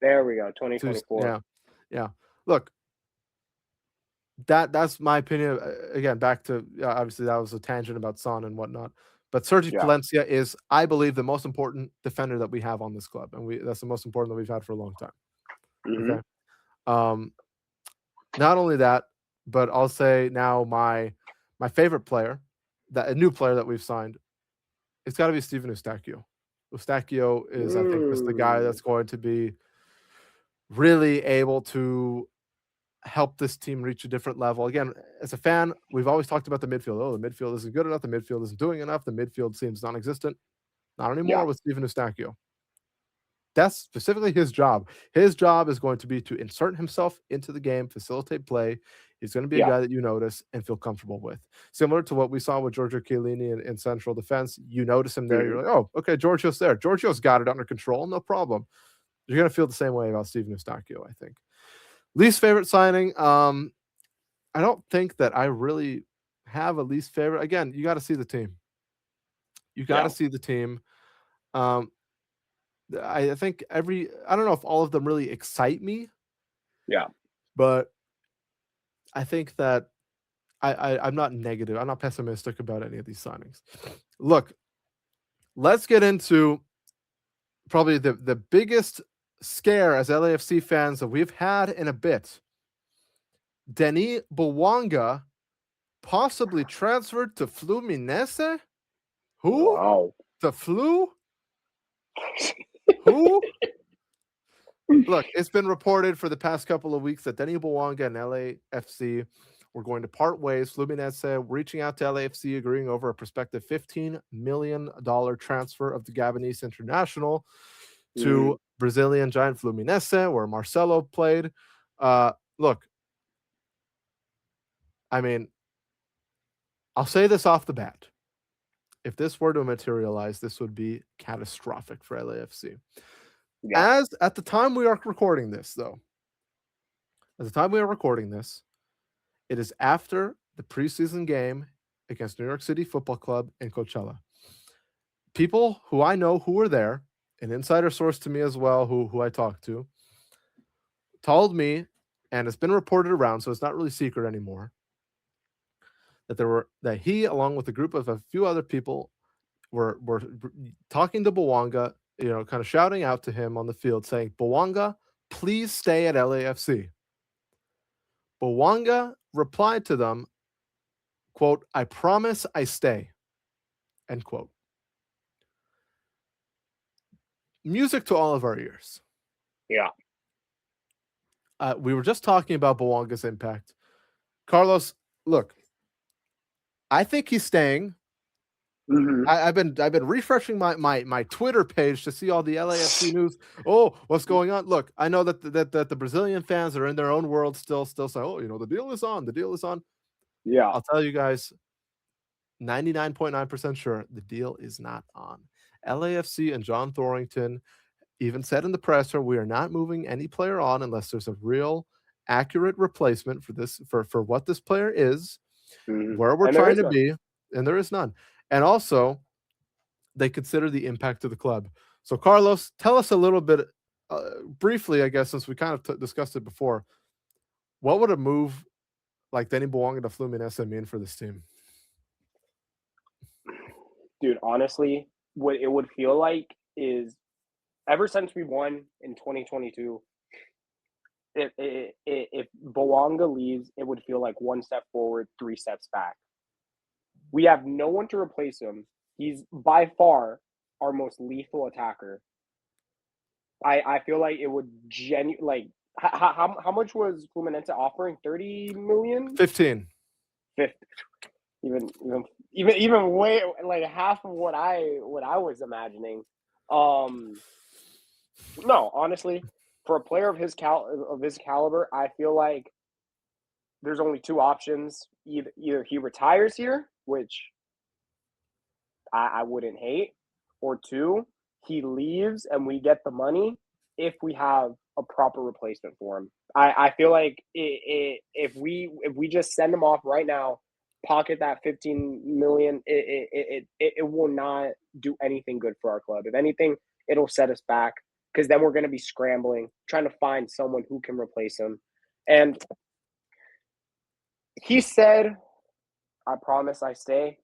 There we go. 2024. Yeah. Look, that's my opinion. Again, back to obviously that was a tangent about Son and whatnot. But Sergi Palencia is, I believe, the most important defender that we have on this club, and that's the most important that we've had for a long time. Okay. Not only that, but I'll say now my favorite player, a new player that we've signed, it's got to be Steven Eustáquio. Eustáquio is, I think, just the guy that's going to be really able to help this team reach a different level. Again, as a fan, we've always talked about the midfield. Oh, the midfield isn't good enough. The midfield isn't doing enough. The midfield seems non-existent. Not anymore with Steven Eustáquio. That's specifically his job. His job is going to be to insert himself into the game, facilitate play. He's going to be a guy that you notice and feel comfortable with. Similar to what we saw with Giorgio Chiellini in central defense. You notice him there. You're like, oh, okay, Giorgio's there. Giorgio's got it under control. No problem. You're going to feel the same way about Steven Eustáquio, I think. Least favorite signing. I don't think that I really have a least favorite. Again, you got to see the team. You got to see the team. I think I don't know if all of them really excite me. Yeah. But I think that I'm not negative. I'm not pessimistic about any of these signings. Look, let's get into probably the biggest scare as LAFC fans that we've had in a bit. Denis Bouanga possibly transferred to Fluminense? Who? Wow. The Flu? Who? Look, it's been reported for the past couple of weeks that Denis Bouanga and LAFC were going to part ways. Fluminense reaching out to LAFC, agreeing over a prospective $15 million transfer of the Gabonese international to Brazilian giant Fluminense, where Marcelo played. Look, I mean, I'll say this off the bat. If this were to materialize, this would be catastrophic for LAFC. Yeah. As at the time we are recording this, though, it is after the preseason game against New York City Football Club in Coachella. People who I know who were there, an insider source to me as well, who I talked to, told me, and it's been reported around, so it's not really secret anymore, that he, along with a group of a few other people, were talking to Bouanga, kind of shouting out to him on the field, saying, "Bouanga, please stay at LAFC." Bouanga replied to them, quote, "I promise I stay," end quote. Music to all of our ears. Yeah. We were just talking about Bouanga's impact. Carlos, look, I think he's staying. I've been refreshing my Twitter page to see all the LAFC news. Oh, what's going on? Look, I know that the Brazilian fans are in their own world still saying, oh, the deal is on. The deal is on. Yeah. I'll tell you guys, 99.9% sure the deal is not on. LAFC and John Thorrington even said in the presser, we are not moving any player on unless there's a real accurate replacement for what this player is, where we're trying to be, and there is none. And also, they consider the impact to the club. So, Carlos, tell us a little bit, briefly, I guess, since we kind of discussed it before, what would a move like Denis Bouanga to Fluminense mean for this team? Dude, honestly, what it would feel like is ever since we won in 2022, if Bouanga leaves, it would feel like one step forward, 3 steps back. We have no one to replace him. He's by far our most lethal attacker. I feel like it would how much was Fluminense offering? 30 million? 15. 50. Even way like half of what I was imagining. No, honestly, for a player of his caliber, I feel like there's only 2 options. Either he retires here, which I wouldn't hate, or 2, he leaves and we get the money if we have a proper replacement for him. I feel like if we just send him off right now, pocket that 15 million, it will not do anything good for our club. If anything, it'll set us back because then we're going to be scrambling, trying to find someone who can replace him. And he said, I promise I stay.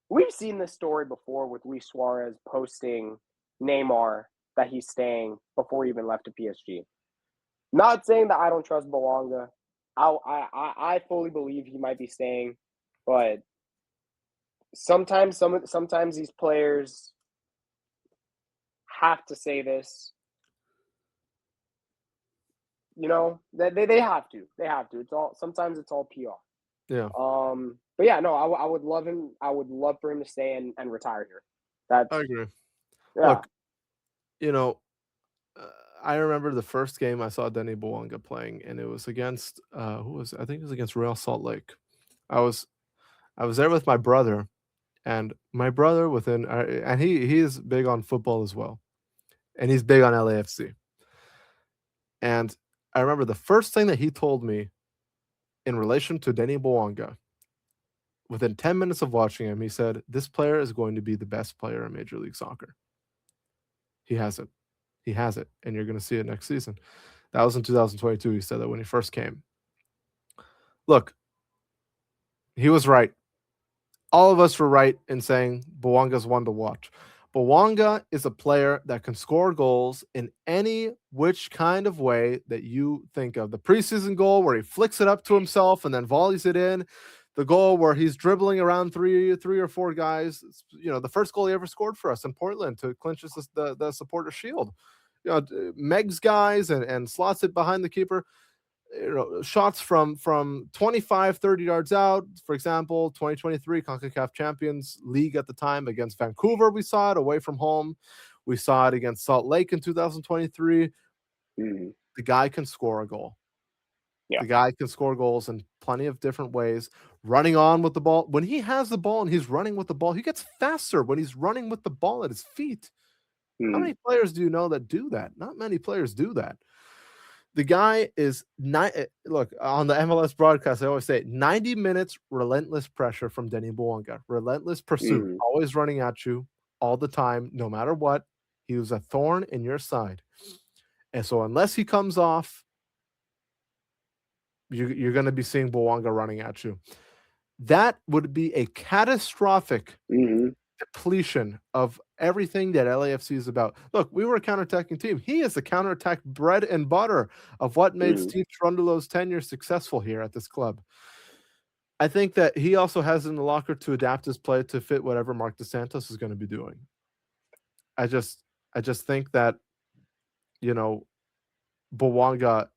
We've seen this story before with Luis Suarez posting Neymar that he's staying before he even left to PSG. Not saying that I don't trust Bouanga. I fully believe he might be staying, but sometimes these players have to say this. They have to. They have to. Sometimes it's all PR. Yeah. But yeah, no, I would love him. I would love for him to stay and retire here. I agree. Yeah. Look, I remember the first game I saw Denis Bouanga playing, and it was against I think it was against Real Salt Lake. I was there with my brother, and my brother and he is big on football as well, and he's big on LAFC. And I remember the first thing that he told me in relation to Denis Bouanga, within 10 minutes of watching him, he said, this player is going to be the best player in Major League Soccer. He has it. He has it, and you're going to see it next season. That was in 2022. He said that when he first came. Look, he was right. All of us were right in saying Bouanga's one to watch. Bouanga is a player that can score goals in any which kind of way that you think of. The preseason goal where he flicks it up to himself and then volleys it in. The goal where he's dribbling around three or four guys. The first goal he ever scored for us in Portland to clinch us the supporter shield. Megs guys and slots it behind the keeper. Shots from 25, 30 yards out. For example, 2023 CONCACAF Champions League at the time against Vancouver, we saw it away from home. We saw it against Salt Lake in 2023. Mm-hmm. The guy can score a goal. Yeah. The guy can score goals in plenty of different ways. Running on with the ball. When he has the ball and he's running with the ball, he gets faster when he's running with the ball at his feet. Mm-hmm. How many players do you know that do that? Not many players do that. The guy is look, on the MLS broadcast, I always say 90 minutes relentless pressure from Denis Bouanga. Relentless pursuit, always running at you all the time, no matter what. He was a thorn in your side. And so unless he comes off, you're going to be seeing Bouanga running at you. That would be a catastrophic depletion of everything that LAFC is about. Look, we were a counterattacking team. He is the counterattack bread and butter of what made Steve Cherundolo's tenure successful here at this club. I think that he also has in the locker to adapt his play to fit whatever Mark DeSantos is going to be doing. I just think that, Bouanga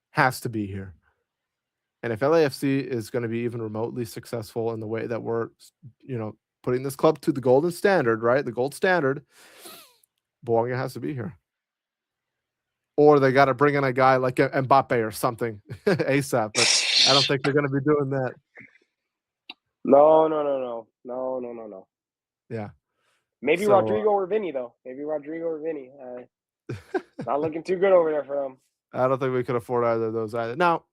has to be here. And if LAFC is going to be even remotely successful in the way that we're, putting this club to the golden standard, right? The gold standard, Bouanga has to be here. Or they got to bring in a guy like Mbappe or something ASAP. But I don't think they're going to be doing that. No. Yeah. Maybe So, Rodrigo or Vinny, though. Not looking too good over there for them. I don't think we could afford either of those either. Now,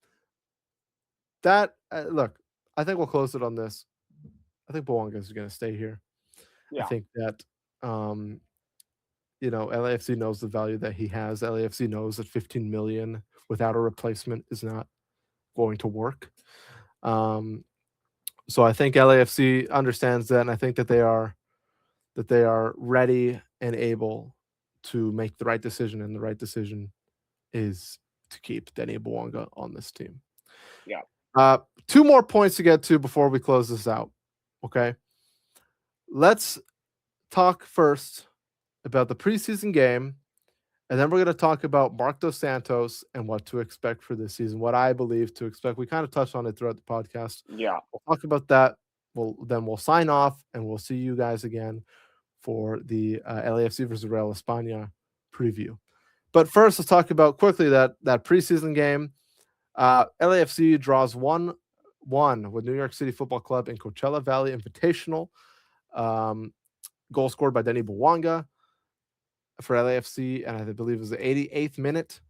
that look, I think we'll close it on this. I think Bouanga is going to stay here. Yeah. I think that, LAFC knows the value that he has. LAFC knows that 15 million without a replacement is not going to work. So I think LAFC understands that, and I think that they are ready and able to make the right decision, and the right decision is to keep Denis Bouanga on this team. Yeah. 2 more points to get to before we close this out. Okay. Let's talk first about the preseason game, and then we're going to talk about Marc Dos Santos and what to expect for this season, what I believe to expect. We kind of touched on it throughout the podcast. Yeah. We'll talk about that. We'll sign off, and we'll see you guys again for the LAFC versus Real España preview. But first, let's talk about quickly that preseason game. LAFC draws 1-1 with New York City Football Club in Coachella Valley Invitational. Goal scored by Denis Bouanga for LAFC, and I believe it was the 88th minute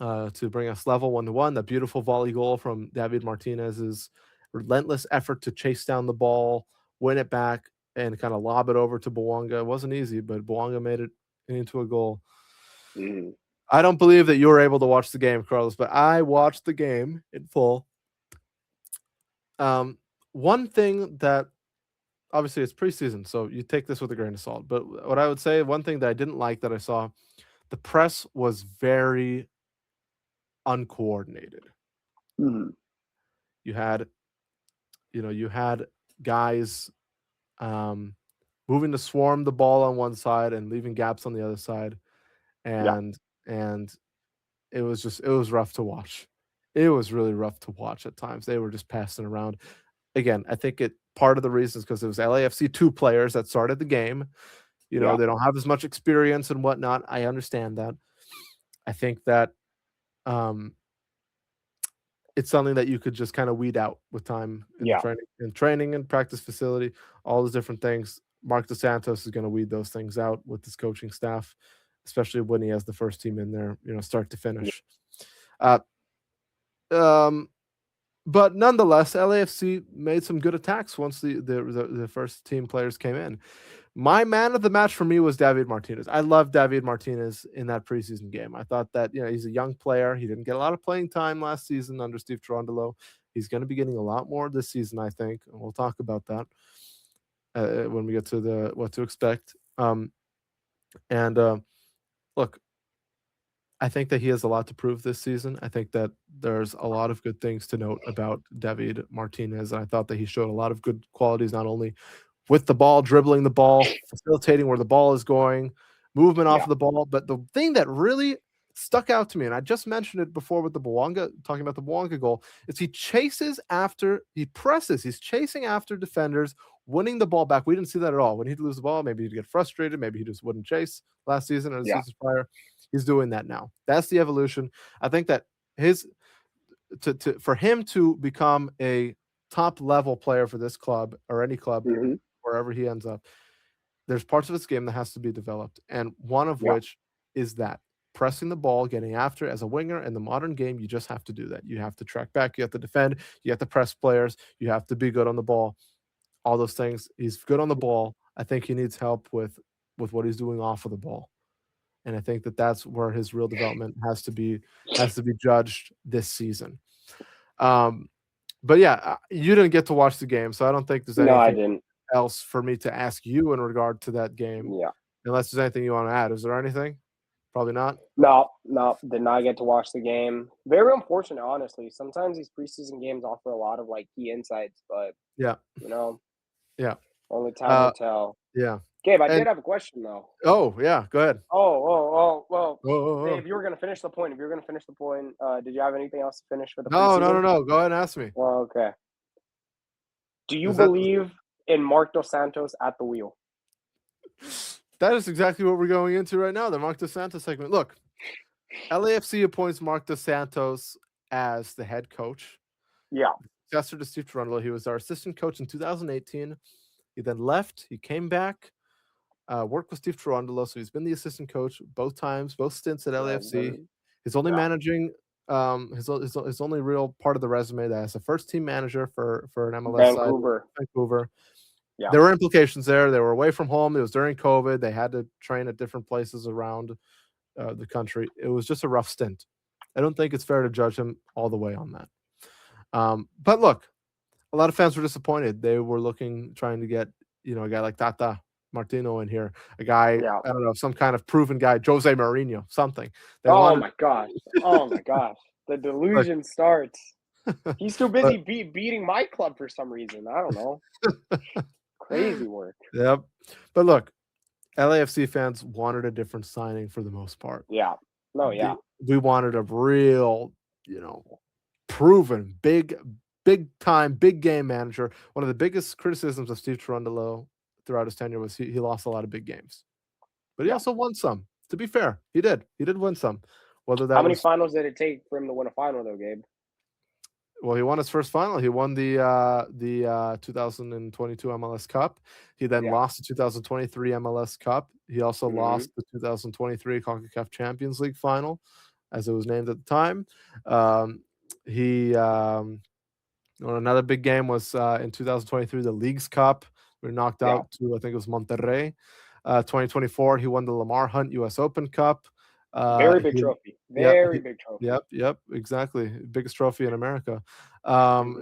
to bring us level 1-1. The beautiful volley goal from David Martinez's relentless effort to chase down the ball, win it back, and kind of lob it over to Bouanga. It wasn't easy, but Bouanga made it into a goal. Mm. I don't believe that you were able to watch the game, Carlos, but I watched the game in full. One thing that, obviously it's preseason, so you take this with a grain of salt, but what I would say, one thing that I didn't like that I saw, the press was very uncoordinated. Mm. You had guys moving to swarm the ball on one side and leaving gaps on the other side. And it was rough to watch. It was really rough to watch at times. They were just passing around. Again, I think part of the reason is because it was LAFC 2 players that started the game. They don't have as much experience and whatnot. I understand that. I think that it's something that you could just kind of weed out with time in training and practice facility, all those different things. Marc Dos Santos is going to weed those things out with his coaching staff, especially when he has the first team in there, start to finish. But nonetheless, LAFC made some good attacks once the first team players came in. My man of the match for me was David Martinez. I love David Martinez in that preseason game. I thought that, he's a young player. He didn't get a lot of playing time last season under Steve Cherundolo. He's going to be getting a lot more this season, I think. And we'll talk about that when we get to what to expect. Look, I think that he has a lot to prove this season. I think that there's a lot of good things to note about David Martinez. And I thought that he showed a lot of good qualities, not only with the ball, dribbling the ball, facilitating where the ball is going, movement off of the ball. But the thing that really stuck out to me, and I just mentioned it before with the Bouanga, talking about the Bouanga goal, is he presses, he's chasing after defenders, winning the ball back. We didn't see that at all. When he'd lose the ball, maybe he'd get frustrated, maybe he just wouldn't chase last season or the season prior. He's doing that now. That's the evolution. I think that for him to become a top level player for this club or any club, wherever he ends up, there's parts of his game that has to be developed. And one of which is that pressing the ball, getting after as a winger in the modern game. You just have to do that. You have to track back. You have to defend. You have to press players. You have to be good on the ball. All those things. He's good on the ball. I think he needs help with what he's doing off of the ball. And I think that that's where his real development has to be judged this season. But yeah, you didn't get to watch the game, so I don't think there's anything else for me to ask you in regard to that game. Yeah. Unless there's anything you want to add. Is there anything? Probably not. No, did not get to watch the game. Very unfortunate, honestly. Sometimes these preseason games offer a lot of key insights, but only time will tell. Yeah. Gabe, I did have a question though. Oh yeah, go ahead. Well, Dave, you were gonna finish the point. If you're gonna finish the point, did you have anything else to finish for the preseason? No. Go ahead and ask me. Well, okay. Do you believe and Mark Dos Santos at the wheel. That is exactly what we're going into right now, the Mark Dos Santos segment. Look, LAFC appoints Mark Dos Santos as the head coach. Yeah. Successor to Steve Trundle. He was our assistant coach in 2018. He then left. He came back, worked with Steve Trundle. So he's been the assistant coach both times, both stints at LAFC. He's only managing his only real part of the resume that as a first team manager for an MLS side. Vancouver. Yeah. There were implications there. They were away from home. It was during COVID. They had to train at different places around the country. It was just a rough stint. I don't think it's fair to judge him all the way on that. But look, a lot of fans were disappointed. They were trying to get, a guy like Tata Martino in here, a guy, I don't know, some kind of proven guy, Jose Mourinho, something. My gosh. The delusion starts. He's too busy beating my club for some reason. I don't know. Crazy work. Yep. But look, LAFC fans wanted a different signing for the most part. Yeah. No, yeah. We wanted a real, proven, big time, big game manager. One of the biggest criticisms of Steve Trundle throughout his tenure was he lost a lot of big games. But he also won some. To be fair, he did. He did win some. How many finals did it take for him to win a final, though, Gabe? Well, he won his first final. He won the 2022 MLS Cup. He then lost the 2023 MLS Cup. He also lost the 2023 CONCACAF Champions League final, as it was named at the time. Another big game was in 2023, the Leagues Cup. We were knocked out to, I think it was Monterrey. 2024, he won the Lamar Hunt U.S. Open Cup. Very big trophy. Big trophy. Yep, exactly. Biggest trophy in America.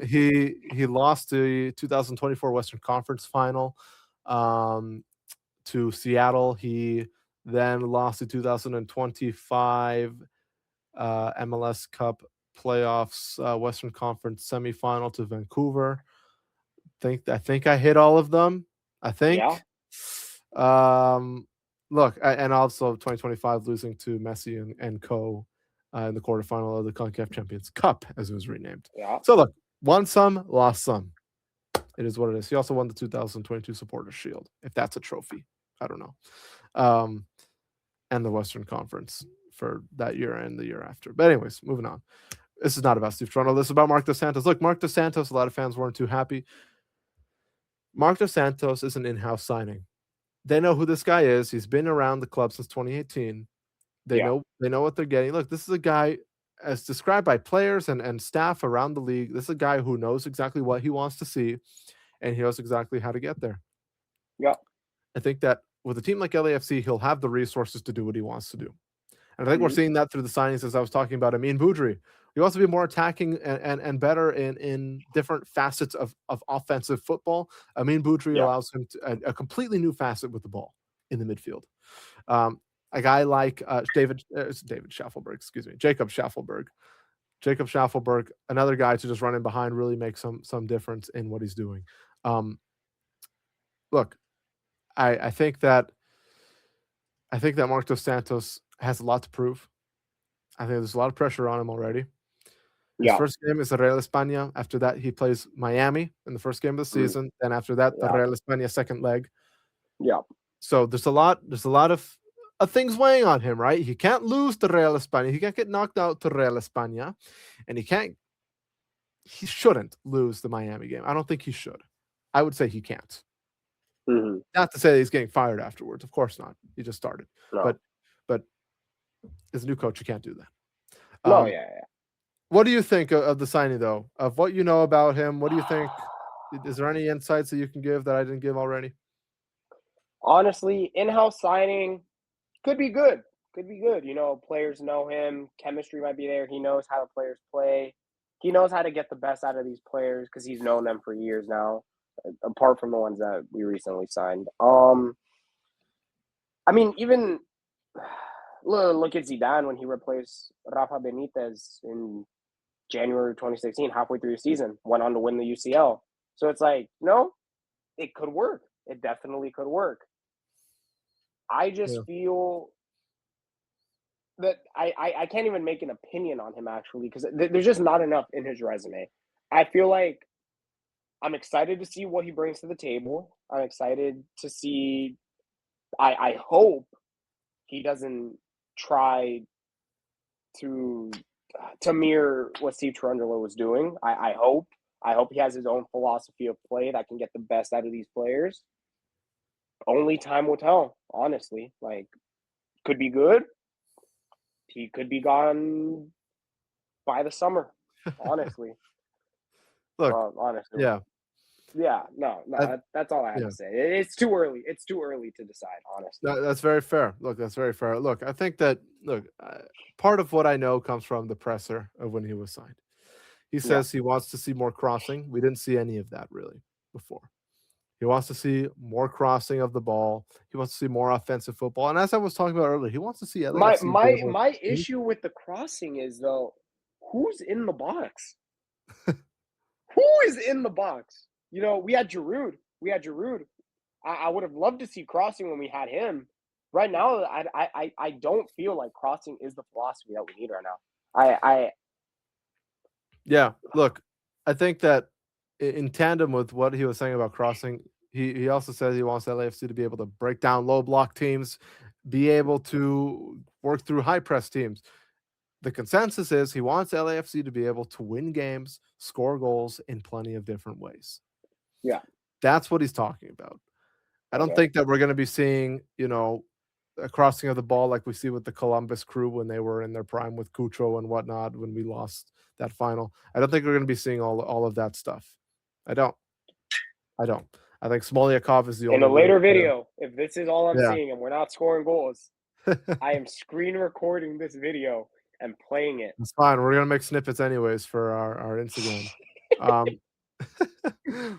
He lost the 2024 Western Conference final to Seattle. He then lost the 2025 MLS Cup playoffs Western Conference semifinal to Vancouver. I think I hit all of them. I think. Look, and also 2025 losing to Messi and co in the quarterfinal of the CONCACAF Champions Cup, as it was renamed. Yeah. So look, won some, lost some. It is what it is. He also won the 2022 Supporters Shield, if that's a trophy. I don't know. And the Western Conference for that year and the year after. But anyways, moving on. This is not about Steve Trundle. This is about Mark Dos Santos. Look, Mark Dos Santos, a lot of fans weren't too happy. Mark Dos Santos is an in-house signing. They know who this guy is. He's been around the club since 2018. They know what they're getting. Look, this is a guy, as described by players and staff around the league, this is a guy who knows exactly what he wants to see, and he knows exactly how to get there. Yeah. I think that with a team like LAFC, he'll have the resources to do what he wants to do. And I think we're seeing that through the signings, as I was talking about Amin Boudry. He wants to be more attacking and better in different facets of offensive football. Amin Boudry allows him a completely new facet with the ball in the midfield. A guy like Jacob Schaffelberg. Jacob Schaffelberg, another guy to just run in behind, really make some difference in what he's doing. Look, I think that Mark Dos Santos has a lot to prove. I think there's a lot of pressure on him already. His first game is Real España. After that, he plays Miami in the first game of the season. Then after that, the Real España second leg. Yeah. So there's a lot of things weighing on him, right? He can't lose to Real España. He can't get knocked out to Real España, and he shouldn't lose the Miami game. I don't think he should. I would say he can't. Not to say that he's getting fired afterwards. Of course not. He just started. No. But as a new coach, you can't do that. What do you think of the signing, though? Of what you know about him? What do you think? Is there any insights that you can give that I didn't give already? Honestly, in-house signing could be good. Players know him. Chemistry might be there. He knows how the players play. He knows how to get the best out of these players because he's known them for years now, apart from the ones that we recently signed. Even look at Zidane when he replaced Rafa Benitez in January 2016, halfway through the season, went on to win the UCL. So it's like, it could work. It definitely could work. I just feel that I can't even make an opinion on him, actually, because there's just not enough in his resume. I feel like I'm excited to see what he brings to the table. I'm excited to see. I hope he doesn't try to mirror what Steve Cherundolo was doing. I hope. I hope he has his own philosophy of play that can get the best out of these players. Only time will tell, honestly. Like, could be good. He could be gone by the summer, honestly. Look, honestly. yeah, Yeah, no, that's all I had yeah. to say. It's too early. It's too early to decide, honestly. That's very fair. Look, that's very fair. Look, I think that part of what I know comes from the presser of when he was signed. He Yeah. says he wants to see more crossing. We didn't see any of that really before. He wants to see more crossing of the ball. He wants to see more offensive football. And as I was talking about earlier, he wants to see LAFC be able My issue with the crossing is, though, who's in the box? Who is in the box? You know, we had Giroud. I would have loved to see crossing when we had him. Right now, I don't feel like crossing is the philosophy that we need right now. Yeah, look, I think that in tandem with what he was saying about crossing, he also says he wants LAFC to be able to break down low block teams, be able to work through high press teams. The consensus is he wants LAFC to be able to win games, score goals in plenty of different ways. Yeah. That's what he's talking about. I don't think that we're going to be seeing, a crossing of the ball like we see with the Columbus Crew when they were in their prime with Cucho and whatnot when we lost that final. I don't think we're going to be seeing all of that stuff. I don't. I think Smolyakov is the only. In a later video, if this is all I'm Yeah. seeing and we're not scoring goals, I am screen recording this video and playing it. It's fine. We're gonna make snippets anyways for our Instagram.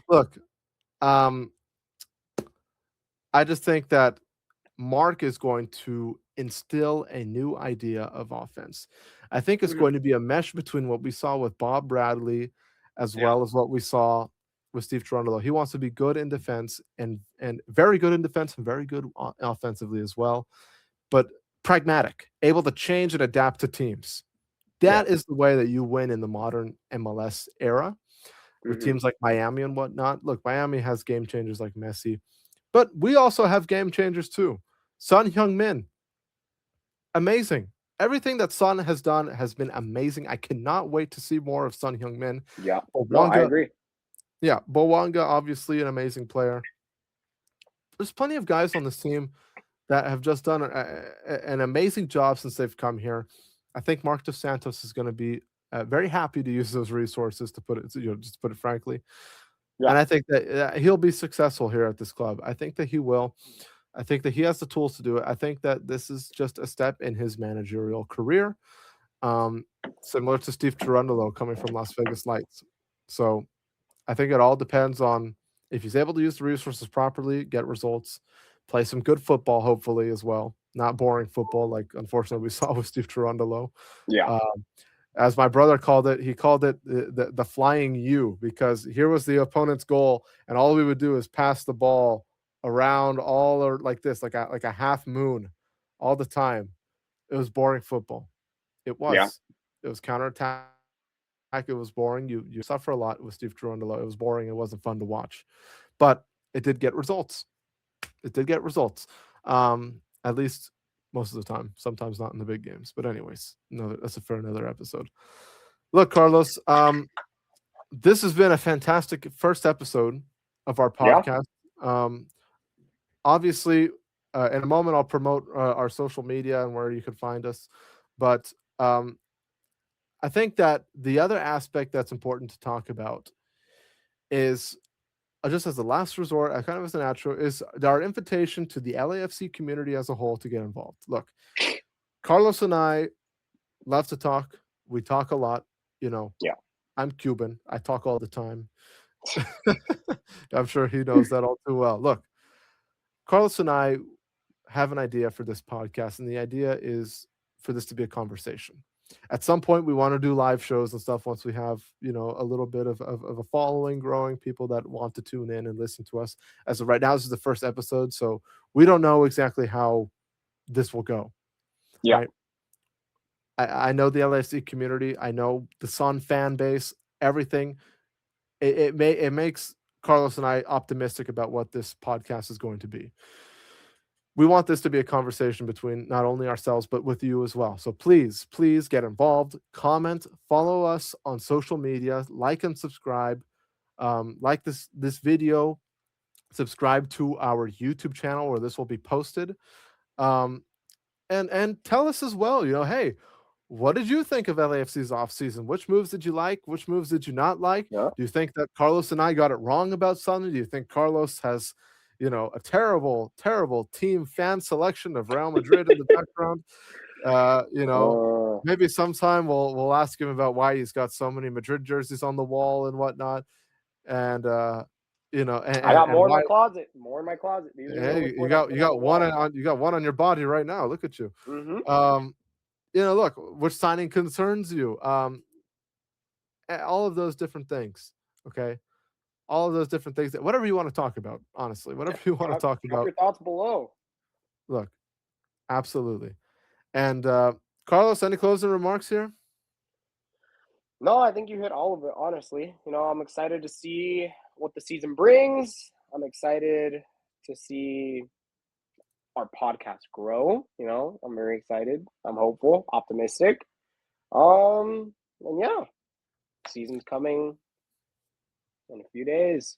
Look, I just think that Mark is going to instill a new idea of offense. I think it's going to be a mesh between what we saw with Bob Bradley as well as what we saw with Steve Cherundolo. He wants to be good in defense and very good in defense and very good offensively as well, but pragmatic, able to change and adapt to teams. That is the way that you win in the modern MLS era with teams like Miami and whatnot. Look, Miami has game changers like Messi, but we also have game changers too. Son Heung-min, amazing. Everything that Son has done has been amazing. I cannot wait to see more of Son Heung-min. Yeah, Bouanga, I agree. Yeah, Bouanga, obviously an amazing player. There's plenty of guys on this team that have just done an amazing job since they've come here. I think Mark Dos Santos is going to be very happy to use those resources, to put it, just to put it frankly. Yeah. And I think that he'll be successful here at this club. I think that he will. I think that he has the tools to do it. I think that this is just a step in his managerial career, similar to Steve Cherundolo coming from Las Vegas Lights. So I think it all depends on if he's able to use the resources properly, get results, play some good football, hopefully, as well. Not boring football like, unfortunately, we saw with Steve Cherundolo. Yeah. As my brother called it, he called it the flying U, because here was the opponent's goal, and all we would do is pass the ball around all or like this, like a half moon all the time. It was boring football. It was. Yeah. It was counterattack. It was boring. You suffer a lot with Steve Cherundolo. It was boring. It wasn't fun to watch. But it did get results. At least most of the time. Sometimes not in the big games. But anyways, that's for another episode. Look, Carlos, this has been a fantastic first episode of our podcast. Yeah. Obviously, in a moment, I'll promote our social media and where you can find us. But I think that the other aspect that's important to talk about is, just as a last resort, kind of as a natural, is our invitation to the LAFC community as a whole to get involved. Look, Carlos and I love to talk. We talk a lot, Yeah. I'm Cuban. I talk all the time. I'm sure he knows that all too well. Look, Carlos and I have an idea for this podcast, and the idea is for this to be a conversation. At some point, we want to do live shows and stuff once we have, a little bit of a following growing, people that want to tune in and listen to us. As of right now, this is the first episode, so we don't know exactly how this will go. Yeah. Right? I know the LAFC community. I know the Sun fan base, everything. it makes Carlos and I optimistic about what this podcast is going to be. We want this to be a conversation between not only ourselves, but with you as well. So please get involved, comment, follow us on social media, like and subscribe, like this video, subscribe to our YouTube channel where this will be posted. And tell us as well, hey, what did you think of LAFC's offseason? Which moves did you like? Which moves did you not like? Yeah. Do you think that Carlos and I got it wrong about something? Do you think Carlos has, a terrible, terrible team fan selection of Real Madrid in the background? Maybe sometime we'll ask him about why he's got so many Madrid jerseys on the wall and whatnot. And I got more in my closet. More in my closet. Hey, you got one on your body right now. Look at you. Mm-hmm. Look, which signing concerns you? All of those different things. Okay, all of those different things. Whatever you want to talk about, honestly, whatever you want to talk about. Your thoughts below. Look, absolutely. And Carlos, any closing remarks here? No, I think you hit all of it. Honestly, I'm excited to see what the season brings. I'm excited to see our podcast grow. I'm very excited. I'm hopeful, optimistic. And yeah, season's coming in a few days.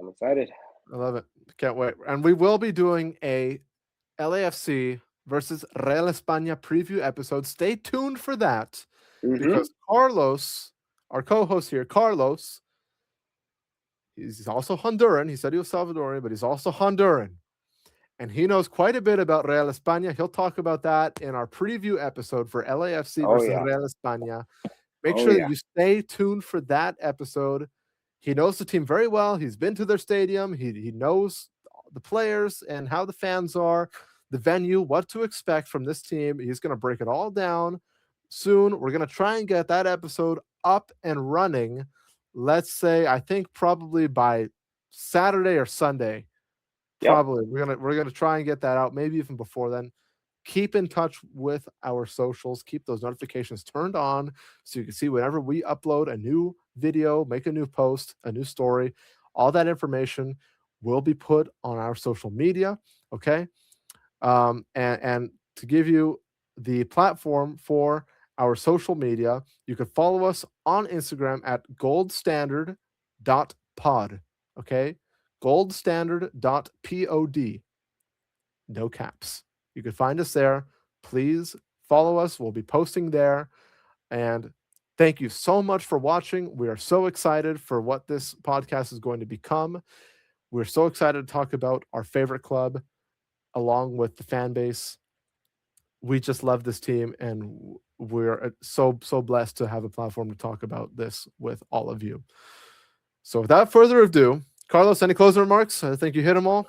I'm excited. I love it. Can't wait. And we will be doing a LAFC versus Real España preview episode. Stay tuned for that, because Carlos, our co-host here, Carlos, he's also Honduran. He said he was Salvadorian, but he's also Honduran. And he knows quite a bit about Real España. He'll talk about that in our preview episode for LAFC versus Real España. Make sure that you stay tuned for that episode. He knows the team very well. He's been to their stadium. He knows the players and how the fans are, the venue, what to expect from this team. He's going to break it all down soon. We're going to try and get that episode up and running. Let's say, I think probably by Saturday or Sunday. Probably. We're gonna try and get that out, maybe even before then. Keep in touch with our socials. Keep those notifications turned on so you can see whenever we upload a new video, make a new post, a new story. All that information will be put on our social media. Okay. And to give you the platform for our social media, you can follow us on Instagram at goldstandard.pod. Okay. goldstandard.pod. No caps. You can find us there. Please follow us. We'll be posting there. And thank you so much for watching. We are so excited for what this podcast is going to become. We're so excited to talk about our favorite club along with the fan base. We just love this team, and we're so blessed to have a platform to talk about this with all of you. So without further ado, Carlos, any closing remarks? I think you hit them all.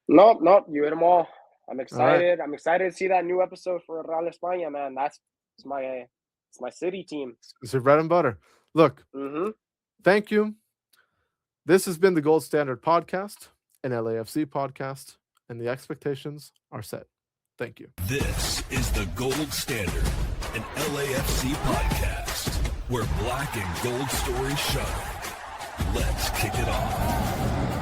Nope, you hit them all. I'm excited. Right. I'm excited to see that new episode for Real España, man. It's my city team. It's your bread and butter. Look, Thank you. This has been the Gold Standard Podcast, an LAFC podcast, and the expectations are set. Thank you. This is the Gold Standard, an LAFC podcast, where black and gold stories shine. Let's kick it off.